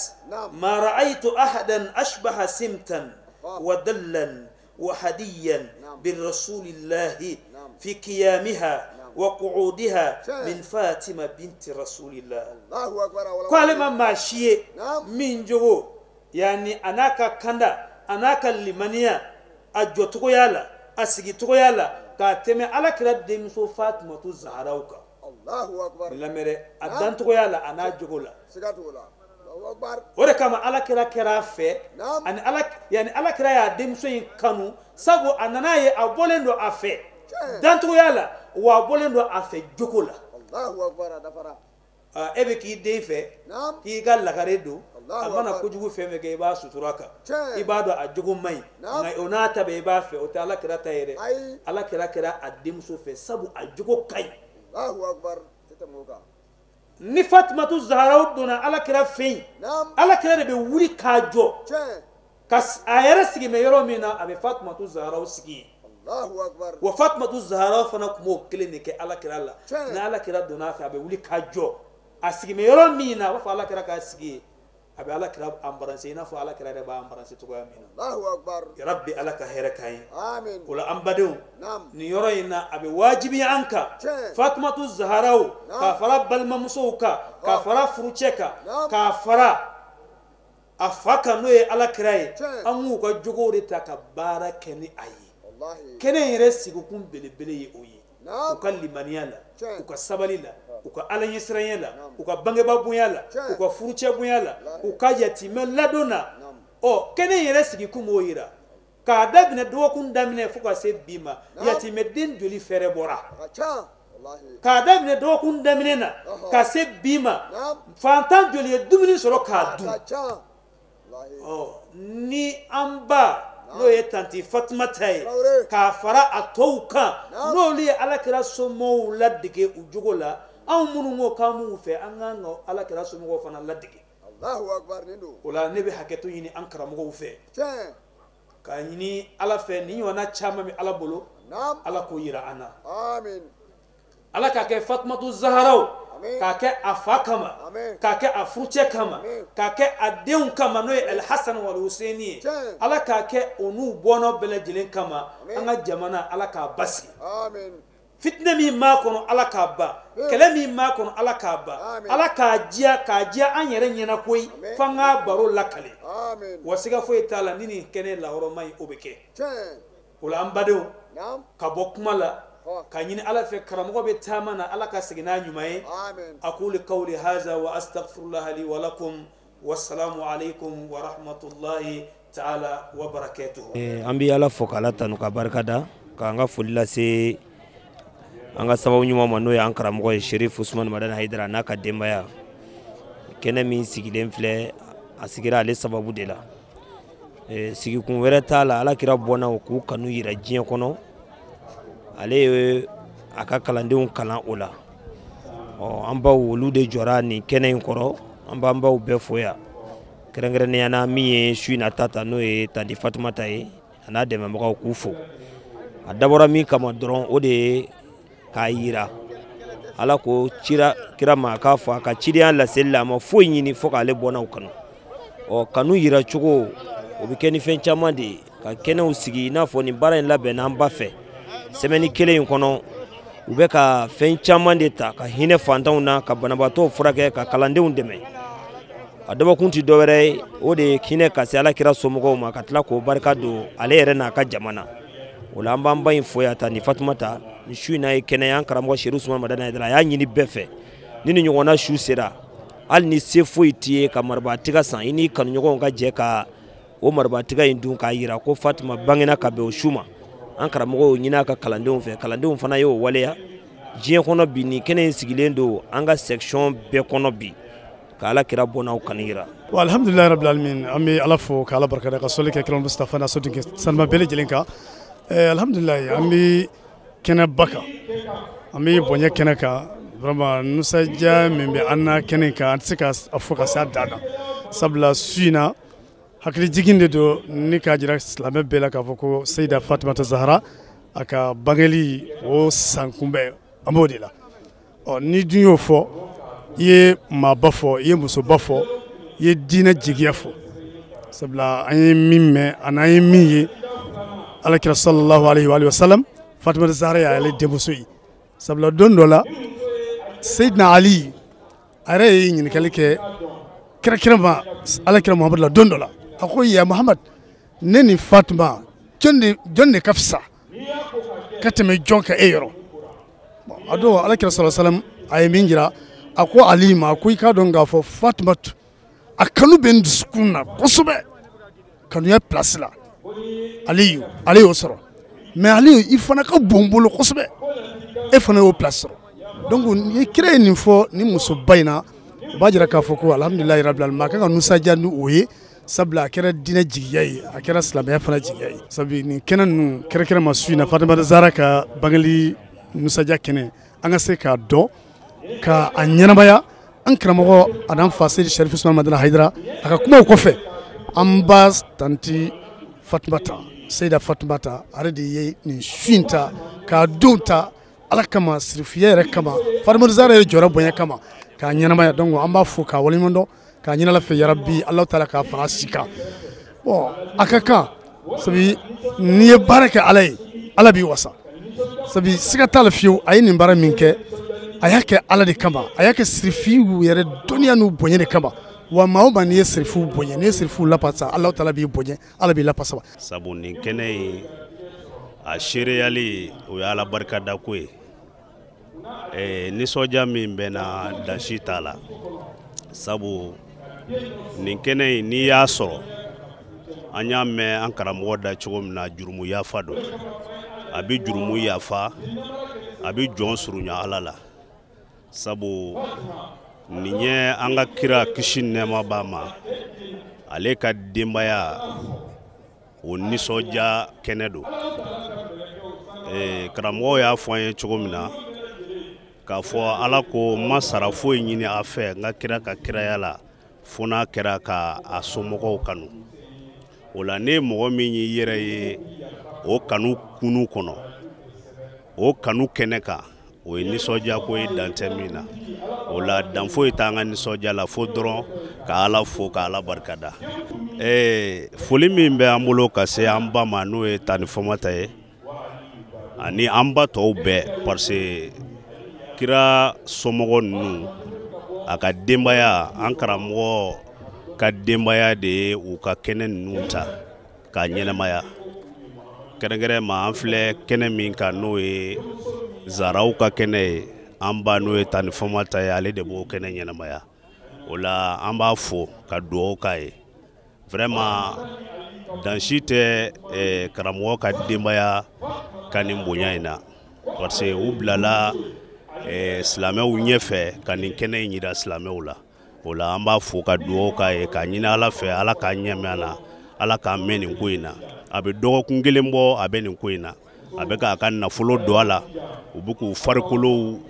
ma ra'aytu ahadan ashbaha simtan wa dallan wa hadiyan برسول الله في قيامها وقعودها من فاطمة بنت رسول الله قال ما ماشي من جو يعني أناك كندا أناك لمنيا أجوتو يالا أسيجتو يالا كاتمة على كلا دمسو فاطمة الزهراء الله أكبر لمرة أدانتو يالا أنا جولا ore kama Alakira kɛra fɛ ani ala kira y'a denmuso in kanu sabu a nana ye a bɔlen don a fɛ dantogoya la wa a bɔlen don a fɛ jogo la e bɛ k'i den fɛ k'i ka lagare don a mana kojugu fɛn fɛn kɛ i b'a sutura kan i b'a dɔn a jogo man ɲi nka o n'a ta bɛɛ i b'a fɛ o tɛ Alakira ta ye dɛ Alakira kɛra a denmuso fɛ sabu a jogo ka ɲi ni Fatimatu Zaharaw donna Alakira fɛ yen Alakira de bɛ wuli k'a jɔ ka a yɛrɛ sigi mɛ yɔrɔ min na a bɛ Fatimatu Zaharaw sigi wa Fatimatu Zaharaw fana tun b'o kelen de kɛ Alakira la ni Alakira donna a fɛ a bɛ wuli k'a jɔ a sigi mɛ yɔrɔ min na a b'a fɔ Alakira k'a sigi a bɛ Alakira embrasser i n'a fɔ Alakira yɛrɛ b'a embrasser cogoya min na ya Rabbi Ala ka hɛrɛ k'an ye o la an badenw nin yɔrɔ in na a bɛ wajibiya an kan Fatimatu Zaharaw k'a fara balimamusow kan k'a fara furucɛ kan k'a fara a fa kan n'o ye Alakira ye an k'u ka jogow de ta ka baara kɛ ni a ye kɛnɛ in yɛrɛ sigikun belebele ye o ye u ka limaniya la u ka sabali la u ka Ala ɲɛsiranya la u ka bangeba bonya la u ka furucɛ bonya la u ka yatimɛ ladon na ɔ kɛnɛ in yɛrɛ sigikun b'o yira k'a daminɛ dɔgɔkun daminɛ fo ka se bi ma yatimɛden joli fɛrɛ bɔra k'a daminɛ dɔgɔkun daminɛ na ka se bi ma fantan joli ye dumuni sɔrɔ k'a dun ni an ba n'o ye tanti Fatumata ye k'a fara a tɔw kan n'olu ye Alakira somɔgɔw ladege u jogo la anw minnu ko k'an b'u fɛ an k'an ka Alakira somɔgɔw fana ladege o la ne bɛ hakɛto ɲini an karamɔgɔw fɛ k'a ɲini Ala fɛ nin ɲɔgɔnna caman bɛ Ala bolo Ala k'o yira an na Ala k'a kɛ Fatimatu Zaharaw k'a kɛ a fa kama k'a kɛ a furucɛ kama k'a kɛ a denw kama n'o ye Al-Hasan wal Husaini ye Ala k'a kɛ o n'u bɔnɔ bɛɛ lajɛlen kama an ka jamana Ala k'a basigi fitinɛ min b'a kɔnɔ Ala k'a ban kɛlɛ min b'a kɔnɔ Ala k'a ban Ala k'a diya an yɛrɛ ɲɛna koyi f'an k'a baro lakale wa siga foyi t'a la ni nin kɛnɛ lahɔrɔma ye o bɛ kɛ o la an badenw ka bɔ kuma la ka ɲini Ala fɛ karamɔgɔ bɛ taama na Ala ka segin n'a ɲuman ye aqulu qawli hadha wa astaghfirullaha li wa lakum wassalamu alaikum wa rahmatullahi ta'ala wa barakatuhu an bɛ Ala fo k'Ala tanu ka barika da k'an ka foli lase an ka sababu ɲuman ma n'o ye an karamɔgɔ ye Sherif Usman Madani Hayidara n'a ka denbaya kɛnɛ min sigilen filɛ a sigira ale sababu de la sigikun wɛrɛ t'a la Alakira bɔnna k'u kanu yira diɲɛ kɔnɔ ale ye a ka kalandenw kalan o la an baw olu de jɔra nin kɛnɛ in kɔrɔ an b'an baw bɛɛ fo yan kɛrɛnkɛrɛnnenya na min ye su in na ta n'o ye tanti Fatumata ye a n'a dɛmɛbagaw k'u fo a dabɔra min kama dɔrɔn o de ye k'a yira Ala ko cira kira ma k'a fɔ a ka cidenya laseli la a ma foyi ɲini fo k'ale bɔnnaw kanu kanu yira cogo o bɛ kɛ ni fɛn caman de ye ka kɛnɛw sigi i n'a fɔ nin baara in labɛnna an ba fɛ semaine kelen in kɔnɔ u bɛ ka fɛn caman de ta ka hinɛ fantanw na ka banabaatɔw furakɛ ka kalandenw dɛmɛ a dabɔkun tɛ dɔwɛrɛ ye o de ye hinɛ ka se Alakira somɔgɔw ma ka tila k'o barika don ale yɛrɛ n'a ka jamana o la an b'an ba in fo yan ta ni Fatumata ni su in na ye kɛnɛ an karamɔgɔ Sherif Usman Madani Hayidara a y'a ɲini bɛɛ fɛ ni nin ɲɔgɔnna su sera hali ni se foyi t'i ye ka marabatiga san i n'i kanuɲɔgɔnw ka jɛ ka o marabatiga in dun k'a yira ko Fatima bangena ka bɛn o su ma. An karamɔgɔw ɲini a ka kalandenw fɛ, kalandenw fana y'o waleya. Diɲɛ kɔnɔ bi ni kɛnɛ in sigilen don an ka section bɛɛ kɔnɔ bi ka Ala kira bɔ n'aw kanu yira. Alhamdulilahi rabbil alamin, an bɛ Ala fo ka Ala barikada ka sɔli kɛ kira Mustafa n'a sɔti kɛ sanuma bɛɛ lajɛlen kan. Alhamdulilahi an bɛ kɛnɛba kan, an bɛ bonya kɛnɛ kan. Vraiment nusaja min bɛ an na kɛnɛ kan an tɛ se ka fɔ ka s'a dan na. Sabula su in na hakili jigin de don ni k'a jira silamɛ bɛɛ la k'a fɔ ko Seyida Fatumata Zahara a ka bangeli o san kunbɛn an b'o de la. Ni dun y'o fɔ i ye maaba fɔ, i ye musoba fɔ, i ye diinɛ jigiya fɔ. Sabula an ye min mɛn ani an ye min ye Alakira sallallahu alaihi wa sallam Fatumata Zahara y'ale denmuso ye. Sabula don dɔ la Seydina Ali a yɛrɛ ye ɲininkali kɛ kira ma Alakira Muhamadu la don dɔ la. A ko ya Muhamad, ne ni Fatima jɔn de ka fisa ka tɛmɛ jɔn ka e yɔrɔ. A don Alakira sallallahu alaihi wa sallam a ye min jira a ko Ali ma ko i k'a dɔn k'a fɔ Fatima a kanu bɛ n dusukun na kosɛbɛ, kanuya place la ale y'o sɔrɔ, mais ale i fana ka bon bolo kosɛbɛ, e fana y'o place sɔrɔ. Donc ni kira ye nin fɔ ni musoba in na o b'a jira k'a fɔ ko alhamdulilahi rabbil alamin a kan ka nusaja ni o ye, sabula a kɛra diinɛ jigiya ye, a kɛra silamɛya fana jigiya ye. Sabu nin kɛnɛ ninnu kɛrɛnkɛrɛnma su in na Fatumata Zahara ka bangeli nusaja kɛnɛ an ka se k'a dɔn ka a ɲɛnamaya. An karamɔgɔ a n'an fa Seydi Sharif Usmane Madina Hayidara a ka kumaw kɔfɛ an ba tanti Fatumata, Seyida Fatumata ale de ye nin su in ta k'a don ta Ala kama, sirifiya yɛrɛ kama, Fatumata Zahara yɛrɛ jɔyɔrɔ bonya kama k'a ɲɛnamaya. Donc an b'a fo k'a waleɲuman dɔn k'a ɲini Ala fɛ yarabi Alahu taala k'a fara si kan. Bon a ka kan sabu n'i ye baara kɛ Ala ye Ala b'i wasa, sabu siga t'a la fiyewu a ye nin baara min kɛ a y'a kɛ Ala de kama, a y'a kɛ sirifiw yɛrɛ dɔnniya n'u bonya de kama. Wa maa o maa n'i ye sirifiw bonya, n'i ye sirifiw lapasa Alahu taala b'i bonya, Ala b'i lapasa. Sabu nin kɛnɛ in a seereyali o ye Ala barikada ko ye. Nisɔndiya min bɛ na dansi t'a la, sabu nin kɛnɛ in n'i y'a sɔrɔ an y'a mɛn an karamɔgɔ da cogo min na jurumu yafa don, a bɛ jurumu yafa, a bɛ jɔn surunya Ala la. Sabu nin ye an ka kira kisi nɛɛma b'a ma, ale ka denbaya o nisɔndiya kɛnɛ don. Karamɔgɔ y'a fɔ an ye cogo min na k'a fɔ Ala ko ma sara foyi ɲini a fɛ n ka kira ka kiraya la fo n'a kɛra ka a somɔgɔw kanu. O la ne mɔgɔ min y'i yɛrɛ ye o kanu kunu kɔnɔ, o kanu kɛnɛ kan, o ye nisɔndiya ko ye dan tɛ min na. O la dan foyi t'an ka nisɔndiya la fo dɔrɔn ka Ala fo ka Ala barikada. Foli min bɛ an bolo ka se an ba ma n'o ye Tani Famata ye ani an ba tɔw bɛɛ, parce que kira somɔgɔ ninnu a ka denbaya, an karamɔgɔ ka denbaya de ye u ka kɛnɛ ninnu ta k'a ɲɛnamaya. Kɛrɛnkɛrɛn ma an filɛ kɛnɛ min kan n'o ye Zaharaw ka kɛnɛ ye, an ba n'o ye Tani Famata ye, ale de b'o kɛnɛ ɲɛnamaya. O la an b'a fo ka dugawu k'a ye. Vraiment dansi tɛ karamɔgɔ ka denbaya ka nin bonya in na, parce que u bilala silamɛw ɲɛfɛ ka nin kɛnɛ in yira silamɛw la. O la an b'a fo ka dugawu k'a ye, k'a ɲini Ala fɛ Ala k'a ɲɛmɛ a la, Ala k'a mɛn nin ko in na. A bɛ dɔgɔkun kelen bɔ a bɛ nin ko in na, a bɛ k'a ka nafolo don a la, u bɛ k'u farikolow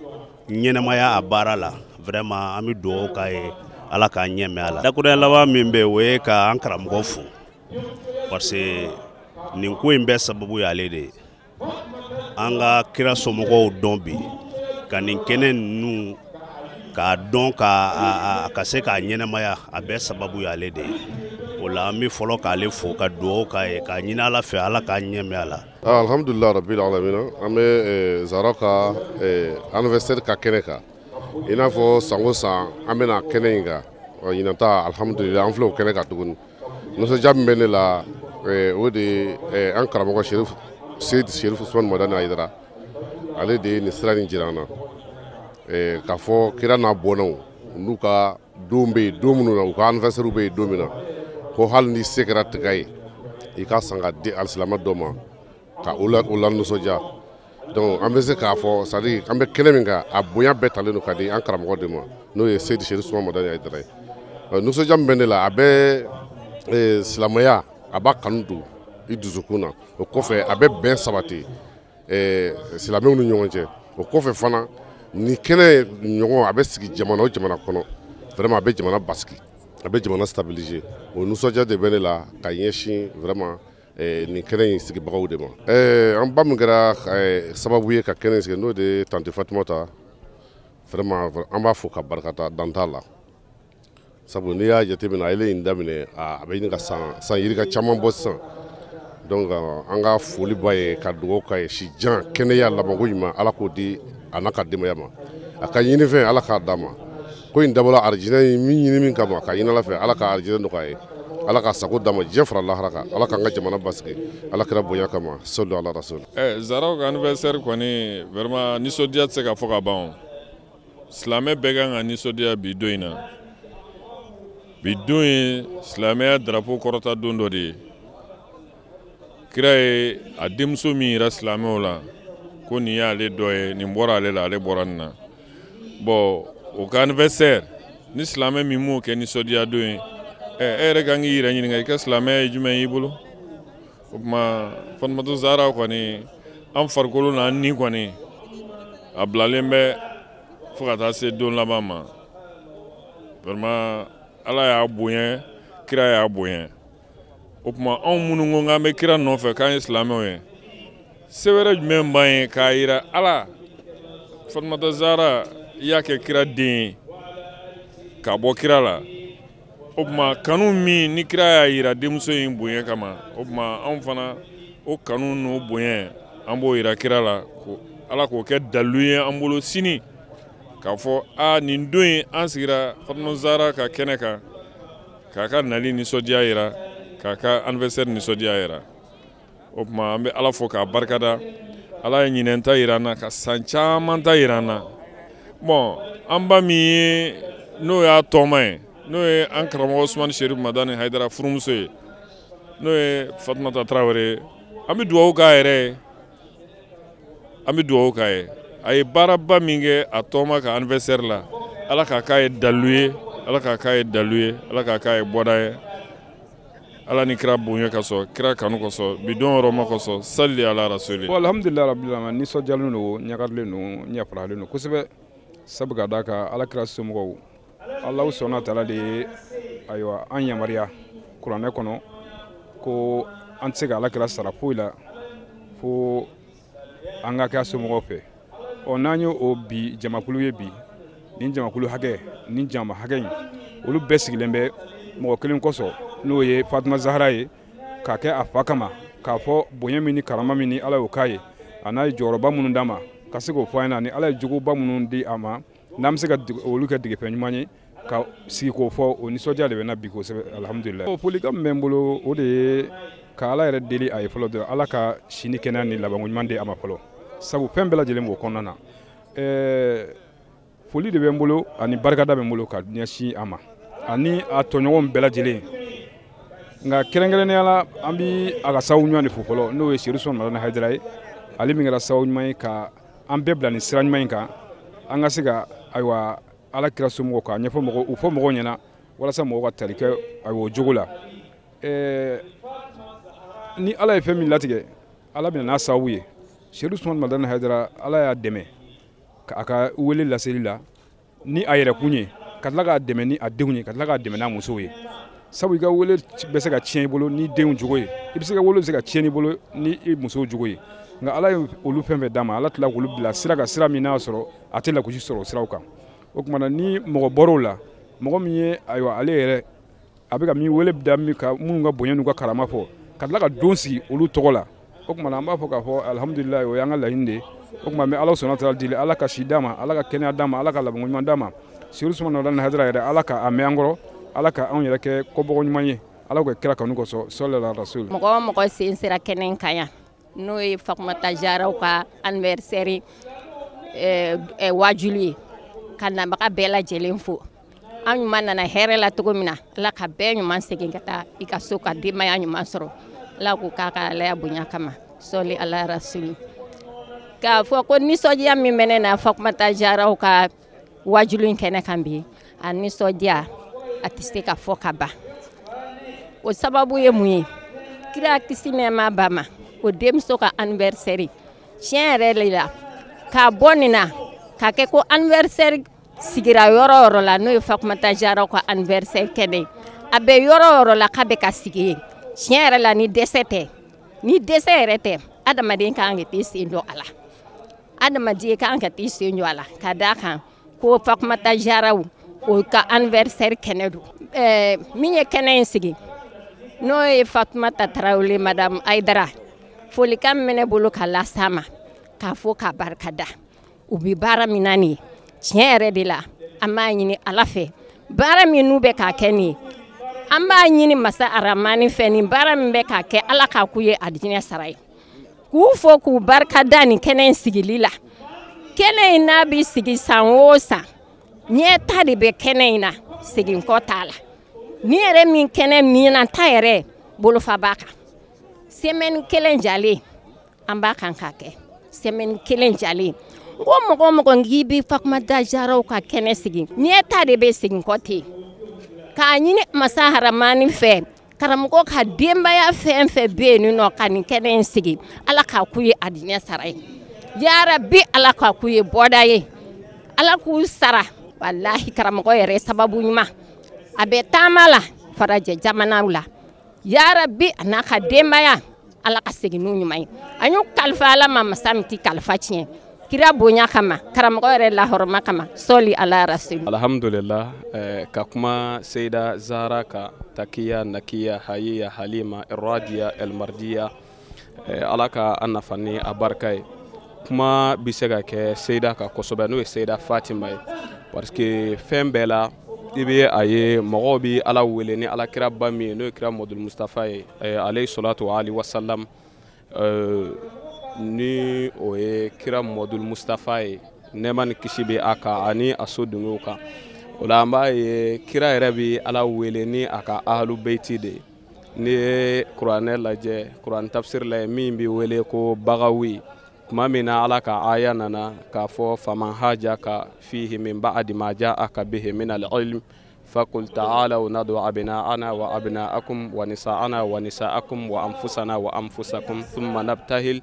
ɲɛnamaya a baara la. Vraiment an bɛ dugawu k'a ye, Ala k'a ɲɛmɛ a la. Dakuruɲɛ laban min bɛ yen o ye ka an karamɔgɔ fo, parce que nin ko in bɛɛ sababu y'ale de ye. An ka kira somɔgɔw dɔn bi, ka nin kɛnɛ ninnu k'a dɔn ka se k'a ɲɛnamaya, a bɛɛ sababu y'ale de ye. O la an bɛ fɔlɔ k'ale fo ka dugawu k'a ye, k'a ɲini Ala fɛ Ala k'a ɲɛmɛ a la. Alhamdulilahi rabbil alamin, an bɛ Zahara ka anniversaire ka kɛnɛ kan, i n'a fɔ san o san an bɛna kɛnɛ in kan. Ɲinan ta alhamdulilahi an filɛ o kɛnɛ kan tuguni. Nisɔndiya min bɛ ne la o de ye an karamɔgɔ Seydi Sharif Usmane Madina Hayidara, ale de ye nin sira nin jira an na, k'a fɔ kira n'a bɔnnaw n'u ka don bɛ yen don minnu na u ka anniversaire bɛ yen don min na ko hali ni se kɛra tiga ye i ka san ka di alisilamɛ dɔ ma ka o la nisɔndiya donc an bɛ se k'a fɔ c'est à dire an bɛ kɛnɛ min kan a bonya bɛɛ talen don ka di an karamɔgɔ de ma n'o ye Seydi Sherif Usmane Madani Hayidara ye nisɔndiya min bɛ ne la a bɛ silamɛya a b'a kanu don i dusukun na o kɔfɛ a bɛ bɛn sabati silamɛw ni ɲɔgɔn cɛ o kɔfɛ fana ni kɛnɛ ɲɔgɔn a bɛ sigi jamana o jamana kɔnɔ vraiment a bɛ jamana basigi a bɛ jamana stabiliser o nisɔndiya de bɛ ne la ka ɲɛsin vraiment nin kɛnɛ in sigibagaw de ma an ba min kɛra sababu ye ka kɛnɛ in sigi n'o de ye tante Fatumata vraiment an b'a fɔ ka barikata dan t'a la sabu n'i y'a jateminɛ ale ye nin daminɛ a bɛ ɲini ka san yirika caman bɔ sisan donc an ka foli ba ye ka dugawu k'a ye si jan kɛnɛya labanko ɲuman ala k'o di a n'a ka denbaya ma a ka ɲini fɛn ala k'a d'a ma ko in dabɔla arijinɛ ye min ɲini min kama ka ɲini ala fɛ ala ka arijinɛ nɔgɔya ye ala ka sago d'a ma diɲɛ fara lahara kan ala k'an ka jamana basigi ala kɛra bonya kama sallu ala rasul Zaraw ka anniversaire kɔni vraiment nisɔndiya tɛ se ka fɔ ka ban silamɛ bɛɛ kan ka nisɔndiya bi don in na bi don ye silamɛya drapeau kɔrɔta don dɔ de ye kira ye a denmuso min yira silamɛw la ko nin y'ale dɔ ye nin bɔra ale la ale bɔra nin na bon o ka anniversaire ni silamɛ min m'o kɛ nisɔndiya don ye e yɛrɛ kan k'i yɛrɛ ɲininka i ka silamɛya ye jumɛn y'i bolo o tuma Fatumata Zahra kɔni an farikolo n'an ni kɔni a bilalen bɛ fo ka taa se don laban ma vraiment ala y'a bonya kira y'a bonya o tuma anw minnu ko k'an bɛ kira nɔfɛ k'an ye silamɛw ye se wɛrɛ jumɛn b'an ye k'a yira ala Fatumata Zahra i y'a kɛ kira den ye ka bɔ kira la o tuma kanu min ni kira y'a yira denmuso in bonya kama o tuma anw fana o kanu n'o bonya an b'o yira kira la ko ala k'o kɛ dalilu ye an bolo sini k'a fɔ nin don in an sigira Fatumata Zahra ka kɛnɛ kan k'a ka nali nisɔndiya yira k'a ka anniversaire nisɔndiya yira o tuma an bɛ ala fɔ k'a barikada ala ye ɲinɛn ta yira an na ka san caman ta yira an na bon an ba min ye n'o y'a tɔma ye n'o ye an karamɔgɔ Usmane Sherif Madani Hayidara furumuso ye n'o ye Fatumata Tarawele an bɛ dugawu k'a yɛrɛ ye an bɛ dugawu k'a ye a ye baaraba min kɛ a tɔma ka anniversaire la ala k'a k'a ye dalilu ye ala k'a k'a ye dalilu ye ala k'a k'a ye bɔda ye ala ni kira bonya kosɔn kira kanu kosɔn bidon yɔrɔ ma kosɔn salli ala rasuli alhamdulilayi rabbil alamin nisɔndiyalen don ɲagarilen don ɲɛfaralen don kosɛbɛ sabu ka d'a kan ala kira somɔgɔw Alahu sɔnna taala de ye ayiwa an yamaruya kuranɛ kɔnɔ ko an tɛ se ka ala kira sara foyi la fo an ka kɛ somɔgɔw fɛ n'an ye o bi jamakulu ye bi nin jamakulu hakɛ nin jama hakɛ in olu bɛɛ sigilen bɛ mɔgɔ kelen kosɔn n'o ye Fatumata Zahra ye k'a kɛ a fa kama k'a fɔ bonya min ni karama min ni ala y'o k'a ye a n'a ye jɔyɔrɔba minnu d'a ma ka se k'o fɔ an ɲɛna ni ala ye jogoba minnu di a ma n'an bɛ se ka olu kɛ degefɛn ɲuman ye ka sigi k'o fɔ o nisɔndiya de bɛ na bi kosɛbɛ alhamdulilayi folikan min bɛ n bolo o de ye ka ala yɛrɛ deli a ye fɔlɔ dɔrɔn ala ka sini kɛnɛya ni labanko ɲuman di a ma fɔlɔ sabu fɛn bɛɛ lajɛlen b'o kɔnɔna na foli de bɛ n bolo ani barikada bɛ n bolo ka ɲɛsin a ma ani a tɔɲɔgɔn bɛɛ lajɛlen nka kɛrɛnkɛrɛnnenya la an bɛ a ka sababu ɲuman de fo fɔlɔ n'o ye Sherif Usmane Madani Hayidara ye ale min kɛra sababu ɲuman ye ka an bɛɛ bila nin sira ɲuman in kan an ka se ka ayiwa ala kira somɔgɔw k'a ɲɛfɔ mɔgɔw u fɔ mɔgɔw ɲɛna walasa mɔgɔw ka tali kɛ ayiwa o jogo la ni ala ye fɛn min latigɛ ala bɛna n'a sababu ye Sherif Usmane Madani Hayidara ala y'a dɛmɛ k'a ka wele laseli la ni a yɛrɛkun ye ka tila k'a dɛmɛ ni a denw ye ka tila k'a dɛmɛ n'a musow ye sabu i ka wele bɛ se ka tiɲɛ i bolo ni denw jogo ye i bɛ se ka wele bɛ se ka tiɲɛ i bolo ni i musow jogo ye nka ala ye olu fɛn fɛn d'a ma ala tila k'olu bila sira ka sira min n'a sɔrɔ a tɛ lagosi sɔrɔ o siraw kan o kumana ni mɔgɔ bɔr'o la mɔgɔ min ye ayiwa ale yɛrɛ a bɛ ka min wele da min ka minnu ka bonya n'u ka karama fɔ ka tila ka don sigi olu tɔgɔ la o kumana an b'a fɔ k'a fɔ alhamdulilayi o y'an ka laɲini de ye o kuma mɛ ala sɔnna taala deli ala ka si d'a ma ala ka kɛnɛya d'a ma ala ka labanko ɲuman d'a ma Sherif Usmane Madani Hayidara yɛrɛ ala ka a mɛn an kɔrɔ ala ka anw yɛrɛ kɛ kɔbɔgɔ ɲuman ye ala ka kira kanu kosɔn salli ala rasul mɔgɔ o mɔgɔ sen sera kɛnɛ in kan yan n'o ye Fatumata Zahra ka anniversaire wajuli ye ka nabaga bɛɛ lajɛlen fo an ɲuman nana hɛrɛ la cogo min na Ala ka bɛɛ ɲuman segin ka taa I ka so ka denbaya ɲuman sɔrɔ Ala k'o k'a ka alaya bonya kama sɔli ala rasulu k'a fɔ ko nisɔndiya min bɛ ne na Fatumata Jaraw ka wajulu in kɛnɛ kan bi a nisɔndiya a tɛ se ka fɔ ka ban o sababu ye mun ye kira kisi nɛɛma ba ma o denmuso ka anniversaire tiɲɛ yɛrɛ la k'a bɔ nin na k'a kɛ ko anniversaire sigira yɔrɔ o yɔrɔ la n'o ye Fatumata Jaraw ka anniversaire kɛnɛ a bɛ yɔrɔ o yɔrɔ la k'a bɛ ka sigi yen tiɲɛ yɛrɛ la ni dɛsɛ tɛ yɛrɛ tɛ adamaden kan ka t'i sen don a la adamaden kan ka t'i sen don a la ka d'a kan ko Fatumata Jaraw o ka anniversaire kɛnɛ don min ye kɛnɛ in sigi n'o ye Fatumata Tarawele Madame Aidara folikan min bɛ ne bolo ka lase ma k'a fɔ k'a barikada u bɛ baara min na nin ye tiɲɛ yɛrɛ de la an b'a ɲini Ala fɛ baara min n'u bɛ k'a kɛ nin ye an b'a ɲini Masa Aramani fɛ nin baara min bɛ k'a kɛ Ala k'a k'u ye adinɛ sara ye k'u fɔ k'u barikada nin kɛnɛ in sigili la kɛnɛ in n'a bɛ sigi san o san ɲɛta de bɛ kɛnɛ in na segin kɔ t'a la ni yɛrɛ min kɛnɛ minan ta yɛrɛ bolofa b'a kan semaine kelen jalen an b'a kan k'a kɛ semaine kelen jalen ko mɔgɔ mɔgɔ ngi bi Fatumata Jaraw ka kɛnɛ sigi ɲɛta de bɛ segin kɔ ten k'a ɲini Masa Aramani fɛ karamɔgɔ ka denbaya fɛn fɛn bɛ yen nɔ ka nin kɛnɛ in sigi Ala k'a k'u ye adinɛ sara ye yarabi Ala k'a k'u ye bɔda ye Ala k'u sara wallahi karamɔgɔ yɛrɛ sababu ɲuman a bɛ taama la farajɛ jamanaw la yarabi a n'a ka denbaya Ala ka segin n'u ɲuman ye a y'u kalifa Ala ma masa min tɛ kalifa tiɲɛ kira bonya kama karamɔgɔ yɛrɛ lahɔrɔma kama sɔli ala rasul alhamdulillah ka kuma Seyda Zahra ka takiya nakiya hayiya halima iradiya elmardiya Ala ka an nafa ni a barika ye kuma bɛ se ka kɛ Seyda ka kosɛbɛ n'o ye Seyda Fatima ye parce que fɛn bɛɛ la I bɛ a ye mɔgɔw bɛ Ala wele ni Ala kira ba min ye n'o ye kira Muhamadu Mustafa ye alayhi salatu wa alihi wa salam ni o ye kira Muhamadu Mustafa ye nɛɛma ni kisi bɛ a kan ani a so dunkew kan o la an b'a ye kira yɛrɛ bɛ Ala wele ni a ka ahlu beiti de ni ye kuranɛ lajɛ kuran tafsir la min bɛ wele ko Bagawi tuma min na Ala ka aya nana k'a fɔ faman hajaka fihi min ba'di ma ja'aka bihi min al-ilm فقل تعالوا ندعو أبناءنا وأبناءكم ونساءنا ونساءكم وأنفسنا وأنفسكم ثم نبتهل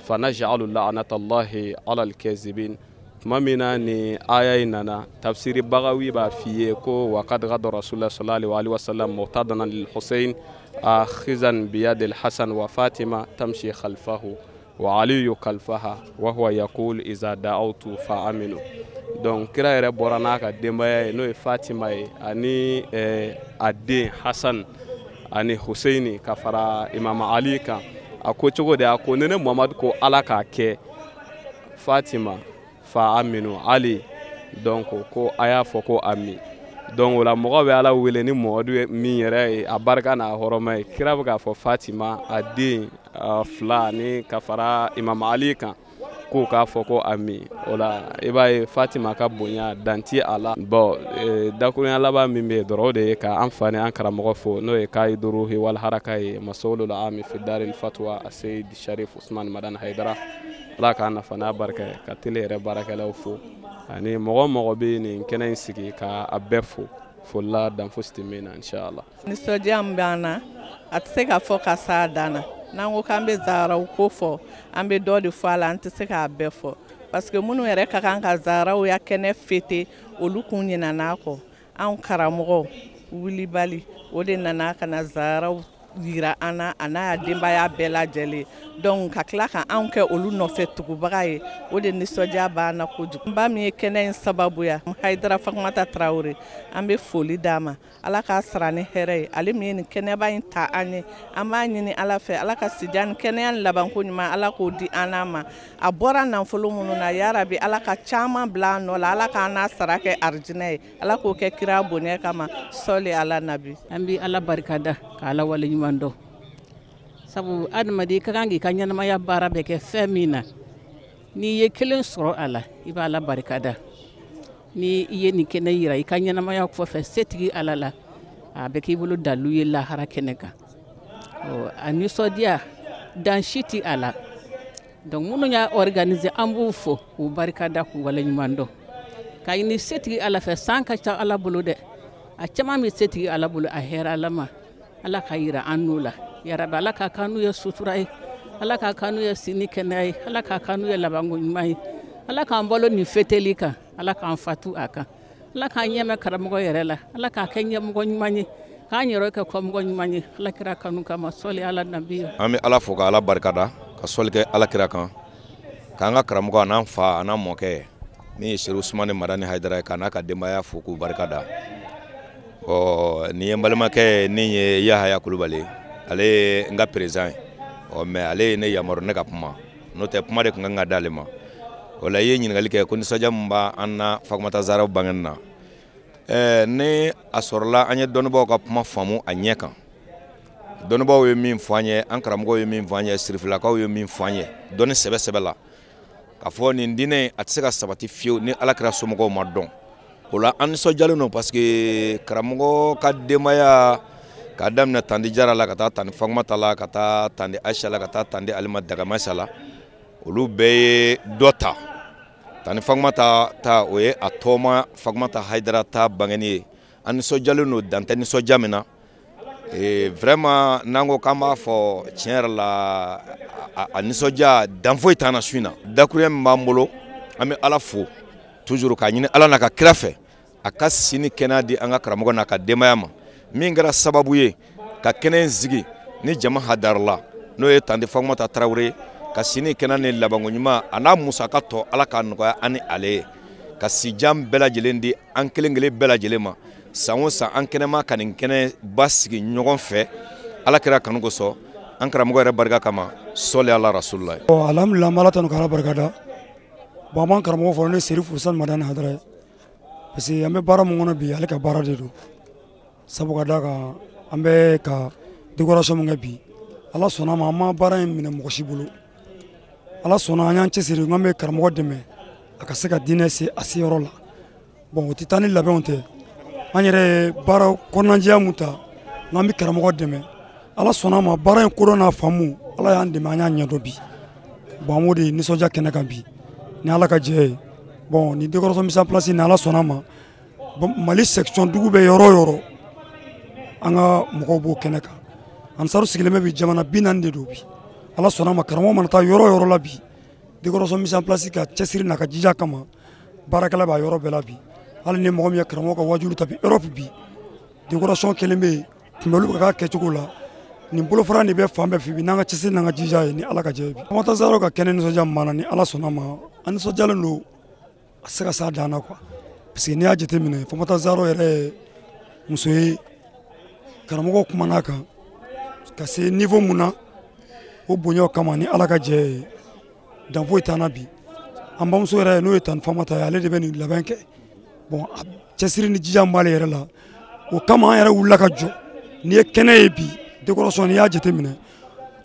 فنجعل لعنة الله على الكاذبين مامنا ني آييننا تفسير بغوي بافيكو وقد غدر رسول الله صلى الله عليه وسلم مقتدنا للحسين آخذا بيد الحسن وفاطمة تمشي خلفه وعلي خلفها وهو يقول إذا دعوت فآمنوا donc kira yɛrɛ bɔra n'a ka denbaya ye n'o ye Fatima ye ani a den Hasan ani Huseini ka fara Imam Ali kan a ko cogo de a ko ne Muhamadu ko Ala k'a kɛ Fatima fa aminu Ali donc ko a y'a fɔ ko ami donc o la mɔgɔ bɛ Ala wele ni Muhamadu min yɛrɛ ye a barika n'a hɔrɔma ye kira bɛ k'a fɔ Fatima a den fila ni ka fara Imam Ali kan ko k'a fɔ ko ami o la I b'a ye Fatima ka bonya danti a la bon dakurunya laban min bɛ yen dɔrɔn o de ye ka an fa ni an karamɔgɔ fo n'o ye Kaidu Ruhi wal Haraka ye Masoulul Ami fi Daril Fatwa Seyid Sharif Usman Madan Haidara Ala k'an nafa n'a barika ye ka tele yɛrɛ baarakɛlaw fo ani mɔgɔ mɔgɔ bɛ nin kɛnɛ in sigi ka a bɛɛ fo folila dan fosi tɛ min na inshallah nisɔndiya min b'an na a tɛ se ka fɔ ka s'a dan na n'an ko k'an bɛ Zahraw ko fɔ an bɛ dɔ de fɔ a la an tɛ se k'a bɛɛ fɔ parce que minnu yɛrɛ ka kan ka Zahraw ya kɛnɛ fete olu kun ɲinɛna kɔ anw karamɔgɔw wulibali o de nana ka na Zahraw yira an na a n'a denbaya bɛɛ lajɛlen donc ka tila ka anw kɛ olu nɔfɛ tugubaga ye o de nisɔndiya b'an na kojugu ba min ye kɛnɛ in sababuya Haidara Fatumata Tarawele an bɛ foli d'a ma Ala k'a sara ni hɛrɛ ye ale min ye nin kɛnɛba in ta an ye an b'a ɲini Ala fɛ Ala ka sidiya ni kɛnɛya ni labanko ɲuman Ala k'o di an n'a ma a bɔra nafolo minnu na yarabi Ala ka caman bila an nɔ la Ala k'an n'a sara kɛ arijinɛ ye Ala k'o kɛ kira bonya kama sɔli ala nabi an bɛ Ala barikada ka Ala wale ɲuman dɔn sabu adamaden ka kan k'i ka ɲɛnamaya baara bɛ kɛ fɛn min na n'i ye kelen sɔrɔ a la I b'a Ala barikada ni i ye nin kɛnɛ yira i ka ɲɛnamaya kɔfɛ setigi ala la a bɛ k'i bolo dalu ye lahara kɛnɛ kan a nisɔndiya dan si tɛ a la donc minnu y'a organiser an b'u fo k'u barikada k'u waleɲuman dɔn ka ɲini setigi ala fɛ san ka ca ala bolo dɛ a caman bɛ setigi ala bolo a hɛrɛ ala ma ala ka yira an n'u la yarabi ala ka kan n'u ye sutura ye ala ka kan n'u ye sini kɛnɛya ye ala ka kan n'u ye labanko ɲuman ye ala k'an balo nin feteli kan ala k'an fatu a kan ala k'an ɲɛmɛ karamɔgɔ yɛrɛ la ala k'a kɛ ɲɛmɔgɔ ɲuman ye k'an yɛrɛ kɛ kɔmɔgɔ ɲuman ye ala kira kanu kama sɔli ala nabi an bɛ ala fo ka ala barikada ka sɔli kɛ ala kira kan k'an ka karamɔgɔ a n'an fa a n'an mɔkɛ min ye Sɛrifu Usumani Madani Hayidara ye k'a n'a ka denbaya fo k'u barikada nin ye n balimakɛ min ye Yahaya Kulubali ale ye n ka président ye mais ale ye ne yamaru ne ka kuma n'o tɛ kuma de tun kan ka d'ale ma o la i ye ɲininkali kɛ ko nisɔndiya min b'an na Fatumata Zahra bangeni na ni a sɔrɔla an ye dɔnnibaaw ka kuma faamu a ɲɛ kan dɔnnibaaw ye min fɔ an ye an karamɔgɔw ye min fɔ an ye sirifilakaw ye min fɔ an ye dɔnni sɛbɛ sɛbɛ la k'a fɔ nin diinɛ a tɛ se ka sabati fiyewu ni alakira somɔgɔw ma dɔn o la an nisɔndiyalen don parce que karamɔgɔ ka denbaya k'a daminɛ Tandi Jara la ka taa Tandi Fatumata la ka taa Tandi Ayisa la ka taa Tandi Alima Dagamasa la olu bɛɛ ye dɔ ta Tandi Fatumata ta o ye a tɔgɔma Fatumata Hayidara ta bangeni ye an nisɔndiyalen don dan tɛ nisɔndiya min na vraiment n'an ko k'an b'a fɔ tiɲɛ yɛrɛ la a nisɔndiya dan foyi t'an na su in na dakuruya min b'an bolo an bɛ ala fo toujours k'a ɲini ala n'a ka kira fɛ a ka sini kɛnɛya di an ka karamɔgɔ n'a ka denbaya ma min kɛra sababu ye ka kɛnɛ in sigi ni jama hadarala n'o ye Tandi Fatumata Tarawele ka sini kɛnɛ ni labanko ɲuman a n'a musaka tɔ ala k'a nɔgɔya ani ale ye ka sijan bɛɛ lajɛlen di an kelen kelen bɛɛ lajɛlen ma san o san an kɛnɛma ka nin kɛnɛ ba sigi ɲɔgɔn fɛ ala kɛra kanu kosɔn an karamɔgɔ yɛrɛ barika kama sɔli ala rasulullah alhamdulillah an bɛ ala tanu k'ala barikada bon an b'an karamɔgɔ fɔ ne Sɛrifu Usumani Madani Hayidara ye parce que an bɛ baara min kɔnɔ bi ale ka baara de don sabu ka d'a kan an bɛ ka décoration min kɛ bi ala sɔnna ma an ma baara in minɛ mɔgɔ si bolo ala sɔnna an y'an cɛsiri an bɛ karamɔgɔ dɛmɛ a ka se ka diinɛ se a seyɔrɔ la bon o tɛ taa ni labɛnw tɛ an yɛrɛ ye baara kɔnɔnajɛya mun ta n'an bɛ karamɔgɔ dɛmɛ ala sɔnna ma baara in kodɔn n'a faamu ala y'an dɛmɛ an y'a ɲɛdɔn bi bon an b'o de nisɔndiya kɛnɛ kan bi ni ala ka jɛ ye bon ni décoration mise en place ni ala sɔnna ma bon Mali section dugu bɛ yɔrɔ o yɔrɔ an ka mɔgɔw b'o kɛnɛ kan Ansaru sigilen bɛ bi jamana 40 de don bi ala sɔnna ma karamɔgɔ mana taa yɔrɔ o yɔrɔ la bi décoration mise en place ka cɛsiri n'a ka jija kama baarakɛla b'a yɔrɔ bɛɛ la bi hali ni mɔgɔ min ye karamɔgɔ ka wajulu ta bi Europe bi décoration kelen bɛ yen kunbɛli bɛ k'a kɛcogo la nin bolofara de bɛ fan bɛɛ fɛ bi n'an ka cɛsiri n'an ka jija ye ni ala ka jɛ ye bi Fatumata Zahra ka kɛnɛ nisɔndiya min b'an na ni ala sɔnna ma an nisɔndiyalen don a se ka s'a dan na quoi parce que n'i y'a jateminɛ Fatumata Zahra yɛrɛ ye muso ye karamɔgɔ kumana kan ka se niveau mun na o bonya kama ni ala ka jɛ ye dan foyi t'an na bi an bamuso yɛrɛ n'o ye Tandi Fatumata ye ale de bɛ nin labɛn kɛ bon cɛsiri ni jija min b'ale yɛrɛ la o kama an yɛrɛ wulila ka jɔ n'i ye kɛnɛ ye bi décoration n'i y'a jateminɛ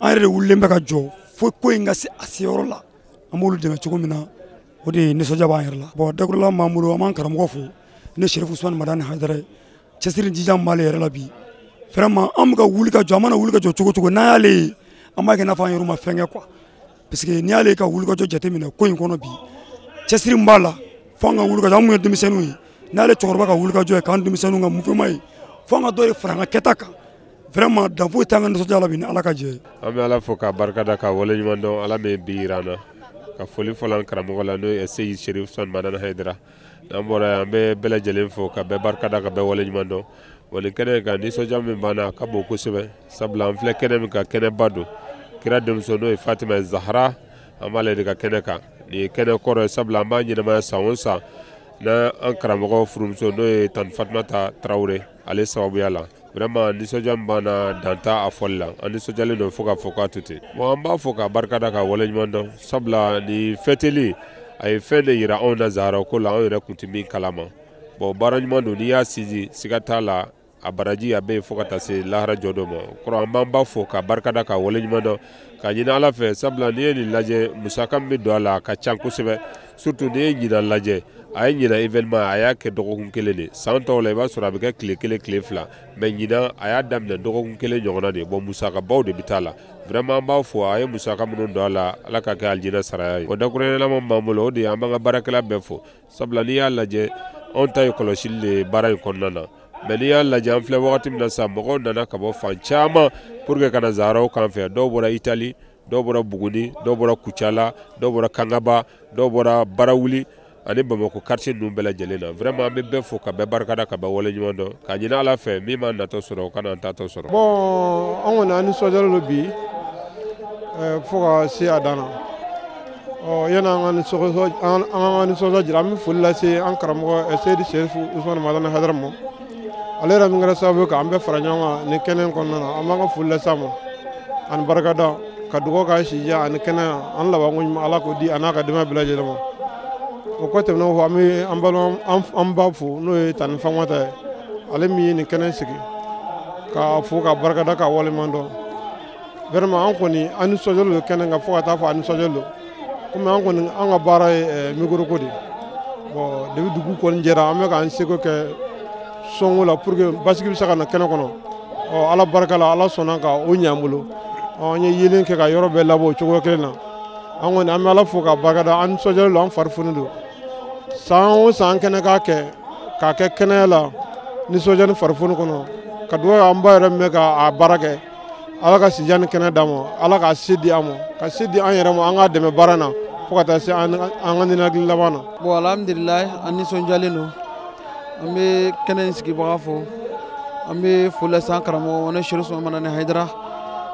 an yɛrɛ de wulilen bɛ ka jɔ fo ko in ka se a seyɔrɔ la an b'olu dɛmɛ cogo min na o de ye nisɔndiya b'an yɛrɛ la bon dakurula m'an bolo an b'an karamɔgɔ fo ne Sɛrifu Usumani Madani Hayidara ye cɛsiri ni jija min b'ale yɛrɛ la bi vraiment an bɛ ka wuli ka jɔ an mana wuli ka jɔ cogo cogo n'an y'ale ye an b'a kɛ i n'a fɔ an yɛrɛw ma fɛn kɛ quoi parce que n'i y'ale ka wuli ka jɔ jateminɛ ko in kɔnɔ bi cɛsiri min b'a la fo an ka wuli ka jɔ an mun ye denmisɛnninw ye n'ale cɛkɔrɔba ka wuli ka jɔ ye k'an denmisɛnninw ka mouvement ye fo an ka dɔ de fara an ka kɛta kan vraiment dan foyi t'an ka nisɔndiya la bi ni ala ka jɛ ye an bɛ ala fo k'a barikada k'a waleɲuman dɔn ala min bi yira an na ka foli fɔlɔ an karamɔgɔ la n'o ye Seyid Sɛrifu Usumani Madani Hayidara n'an bɔra yen an bɛ bɛɛ lajɛlen fo ka bɛɛ barikada ka bɛɛ waleɲuman dɔn wa nin kɛnɛ kan nisɔndiya min b'an na a ka bon kosɛbɛ sabula an filɛ kɛnɛ min kan kɛnɛba don kira denmuso n'o ye Fatima Zahra an b'ale de ka kɛnɛ kan nin ye kɛnɛ kɔrɔ ye sabula an b'a ɲɛnamaya san o san n'an karamɔgɔ furumuso n'o ye Tandi Fatumata Tarawele ale sababuya la vraiment nisɔndiya min b'an na dan t'a a fɔli la an nisɔndiyalen don fo k'a fɔ k'a to ten bon an b'a fɔ k'a barikada ka waleɲuman dɔn sabula nin fêteli a ye fɛn de yira anw na Zahra ko la anw yɛrɛ tun tɛ min kalama bon baara ɲuman don n'i y'a sinsin siga t'a la a baraji a bɛ yen fo ka taa se lahara jɔ dɔ ma kɔrɔ an b'an ba fo k'a barikada ka waleɲuman dɔn ka ɲini ala fɛ sabula n'i ye nin lajɛ musaka min bɛ don a la a ka ca kosɛbɛ surtout n'i ye ɲinan lajɛ ay ñina événement aya ke dogokun kelen ne san taw la ba sura be ka kile kelen kile fila mais ñina aya damne dogokun kelen ñogona de bon musaka baw de bitala vraiment ba fo ay musaka mun do ala ala ka ka aljina saraya ko dakure la mo mamulo de amba barakala be fo sabla ni yalla je on tay ko le baray konnana mais ni yalla je am fle wakati na sa mo nana ka bo fan chama pour que kana zaraw kan fe do bora Italie do bora Buguni do bora Kuchala do bora Kangaba do bora Barawuli ani Bamako quartier nu bela jelena vraiment be be fo ka be barkada ka be wole nyundo ka nyina ala fe mi man na to soro kana ta to soro bon on a ni sojalo lobi fo ka si adana o yana ngani sojo jira mi fulla si an karamo Seydi Cherif Ousmane Madani Haidara mo alera mi ngara sabu ka ambe faranyama ni kenen konna amanga fulla samo an barkada ka dugo ka shija an kenen an lawa ngum ala ko di anaka dema bela jelema o kote no ho ami ambalo ambafu no tan famata ale mi ni kenen sigi ka fu ka barkada ka wole mando vraiment an koni an sojolo kenen ga fu ta fa an sojolo kuma an koni an ga bara mi goro ko di bo de dugu ko njera am ka an sego ke songola pour que basiki bi saka na kenen kono o ala barkala ala sona ka o nyamulo o nye yelen ke ka yoro be labo chogo kelena an koni am ala fu ka barkada an sojolo an farfunudo san kene ka ke kene la ni sojani farfunu kono ka do amba yere me ka a barake ala ka sijani kene damo ala ka sidi amo ka sidi an yere mo an ga deme barana fo ka ta se an ngandina labana bo alhamdulillah an ni sonjaleno ambe kene sigi bagafo ambe fula sankaramo wona Cherif Ousmane Madani Haidara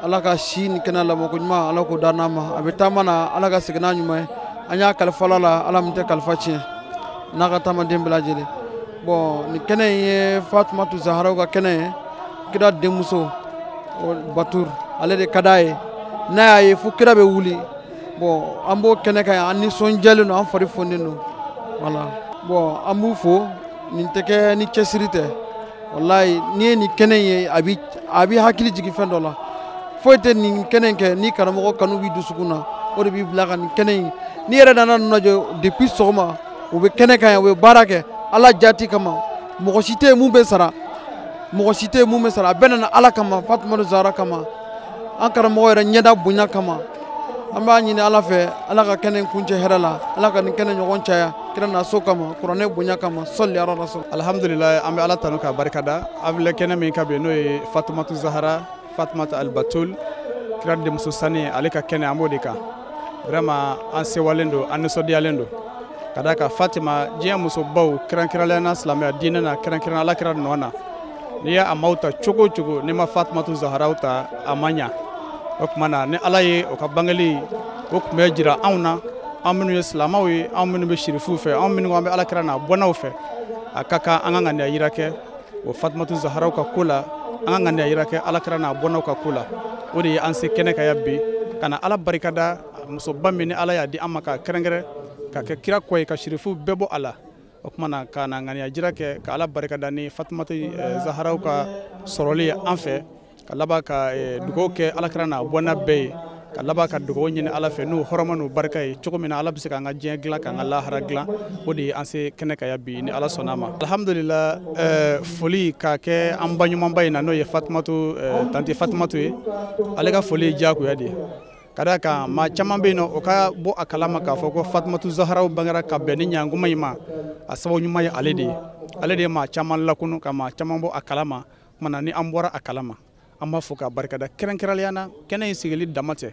ala ka shin kene la mo ko ma ala ko danama abe tamana ala ka signa nyuma anya kalfala la ala mte kalfachi naka tama dembela jele bon ni kene ye Fatoumata Zahra ka kene kida demuso Batour ale de kadaye na ye fu kida be wuli bon ambo kene ka anni son jale no am fari fondino voilà bon ambu fo ni teke ni chesirite wallahi ni kene ye abi hakili jigi fendola foyte ni kene ke ni karamo kanu wi dusukuna o de bi blaga ni kene ni yere dana nojo depuis soma o be kene kan we barake ala jati kama mo cité mu be sara benana ala kama Fatoumata Zahra kama ankara mo yere nyeda bunya kama amba nyini ala fe ala ka kene kunche herala ala ka kene nyogon chaya kirana so kama qur'ane bunya kama salli ala rasul alhamdulillah ambe ala tanuka barkada avle kene min kabe no Fatoumata Zahra Fatoumata Al Batul kirade muso sani aleka kene amodika vraiment an se walendo an so dialendo kadaka Fatima jiya muso baw kiran na islamia dina na kiran ala kiran nona niya amauta chogo ni ma Fatoumata Zahra uta amanya okmana ni ala ye o ka bangali o kuma jira awna aminu islamawi aminu be shirifu fe aminu ambe ala kiran na bonaw fe akaka anga ne yirake o Fatoumata Zahra ka kula anga ne yirake ala kiran na bonaw ka kula odi an se kene ka yabbi kana ala barikada muso bamini ala ya di amaka kerengere ka ke kira koy ka shirifu bebo ala okmana kana ngani ajira ke ka ala barikada ni Fatoumata Zahra ka soroli anfe ka laba ka dugo ke ala krana bona be ka laba ka dugo nyine ala fe no horomanu barkay cikomina ala bisika nga jengla ka Allah haragla odi anse keneka yabi ni ala sonama alhamdulillah foli ka ke ambanyu mambayina no ye Fatoumata tanti Fatoumata ale ka foli jaku yadi kadaka ma chamambe no oka bo akalama ka foko Fatoumata Zahra bangara ka beni nyanguma yima asawo nyuma ya alede ma chaman lakunu kama chamambo akalama mana ni ambora akalama amma foka barkada kerenkeraliana kene sigeli damate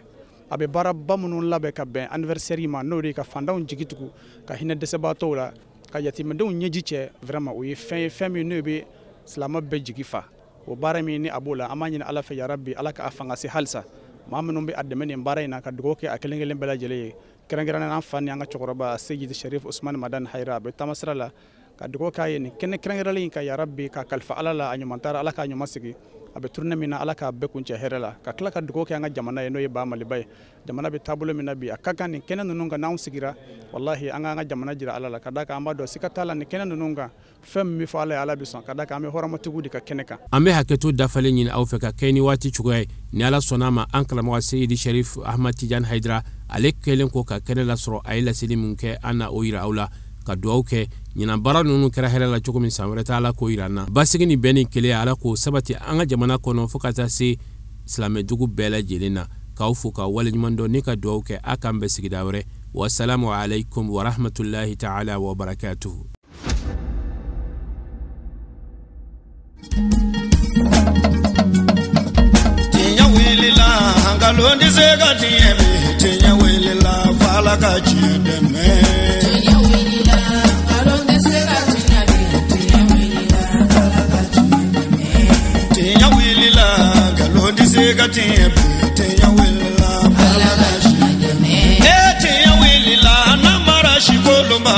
abe bara bamunun labe ka ben anniversaire ma no ka fandaw jigitugu ka hina deseba tola ka yatima do nyejiche vraiment o ye fin mi no be salama be jigifa o bara mi ni abula amani ala fa ya rabbi ala ka afanga si halsa mamunun be ademeni barayna ka dugo ke akelengelen bela jele kerenkerana na fani anga chokoroba Seydi Cherif Ousmane Madani Haidara be tamasrala ka dugo kaye ni kene kerenkerali ka ya rabbi ka kalfa ala anyumantara ala ka anyumasigi abe tourner mina ala ka be kunche herela ka kala ka dugo ke anga jamana no ye ba mali bay jamana be tabulo mina bi akaka ni kene nununga naun sigira wallahi anga jamana jira ala la kadaka amado sikatala ni kene nununga fem mi fa ala bi son kadaka ame horama tugudi ka keneka ambe haketo dafale nyina awfeka keni wati chugay ni ala sonama ankala mo Seydi Cherif Ahmad Tidiane Haidara ale kelen ko ka kene la soro ayla silimun ke ana oira awla ka duwawu kɛ ɲinan baara nunu kɛra hɛrɛ la cogo min san wɛrɛ ta Ala k'o yira an na basigi ni bɛn ni keleya Ala k'o sabati an ka jamana kɔnɔ fo ka taa se silamɛjugu bɛɛ lajɛlen na k'aw fo ka waleɲuman dɔn ni ka duwawu kɛ a k'an bɛn sigida wɛrɛ wassalamu alaikum wa rahmatullahi ta'ala wa barakatuhu. Tinya wilila hangalondi zega tiebe tinya wilila fala ka chideme tinya wilila hangalondi zega tinya wilila fala ka chideme tinya wilila hangalondi zega tiebe tinya wilila fala ka chideme tinya wilila namara shikolomba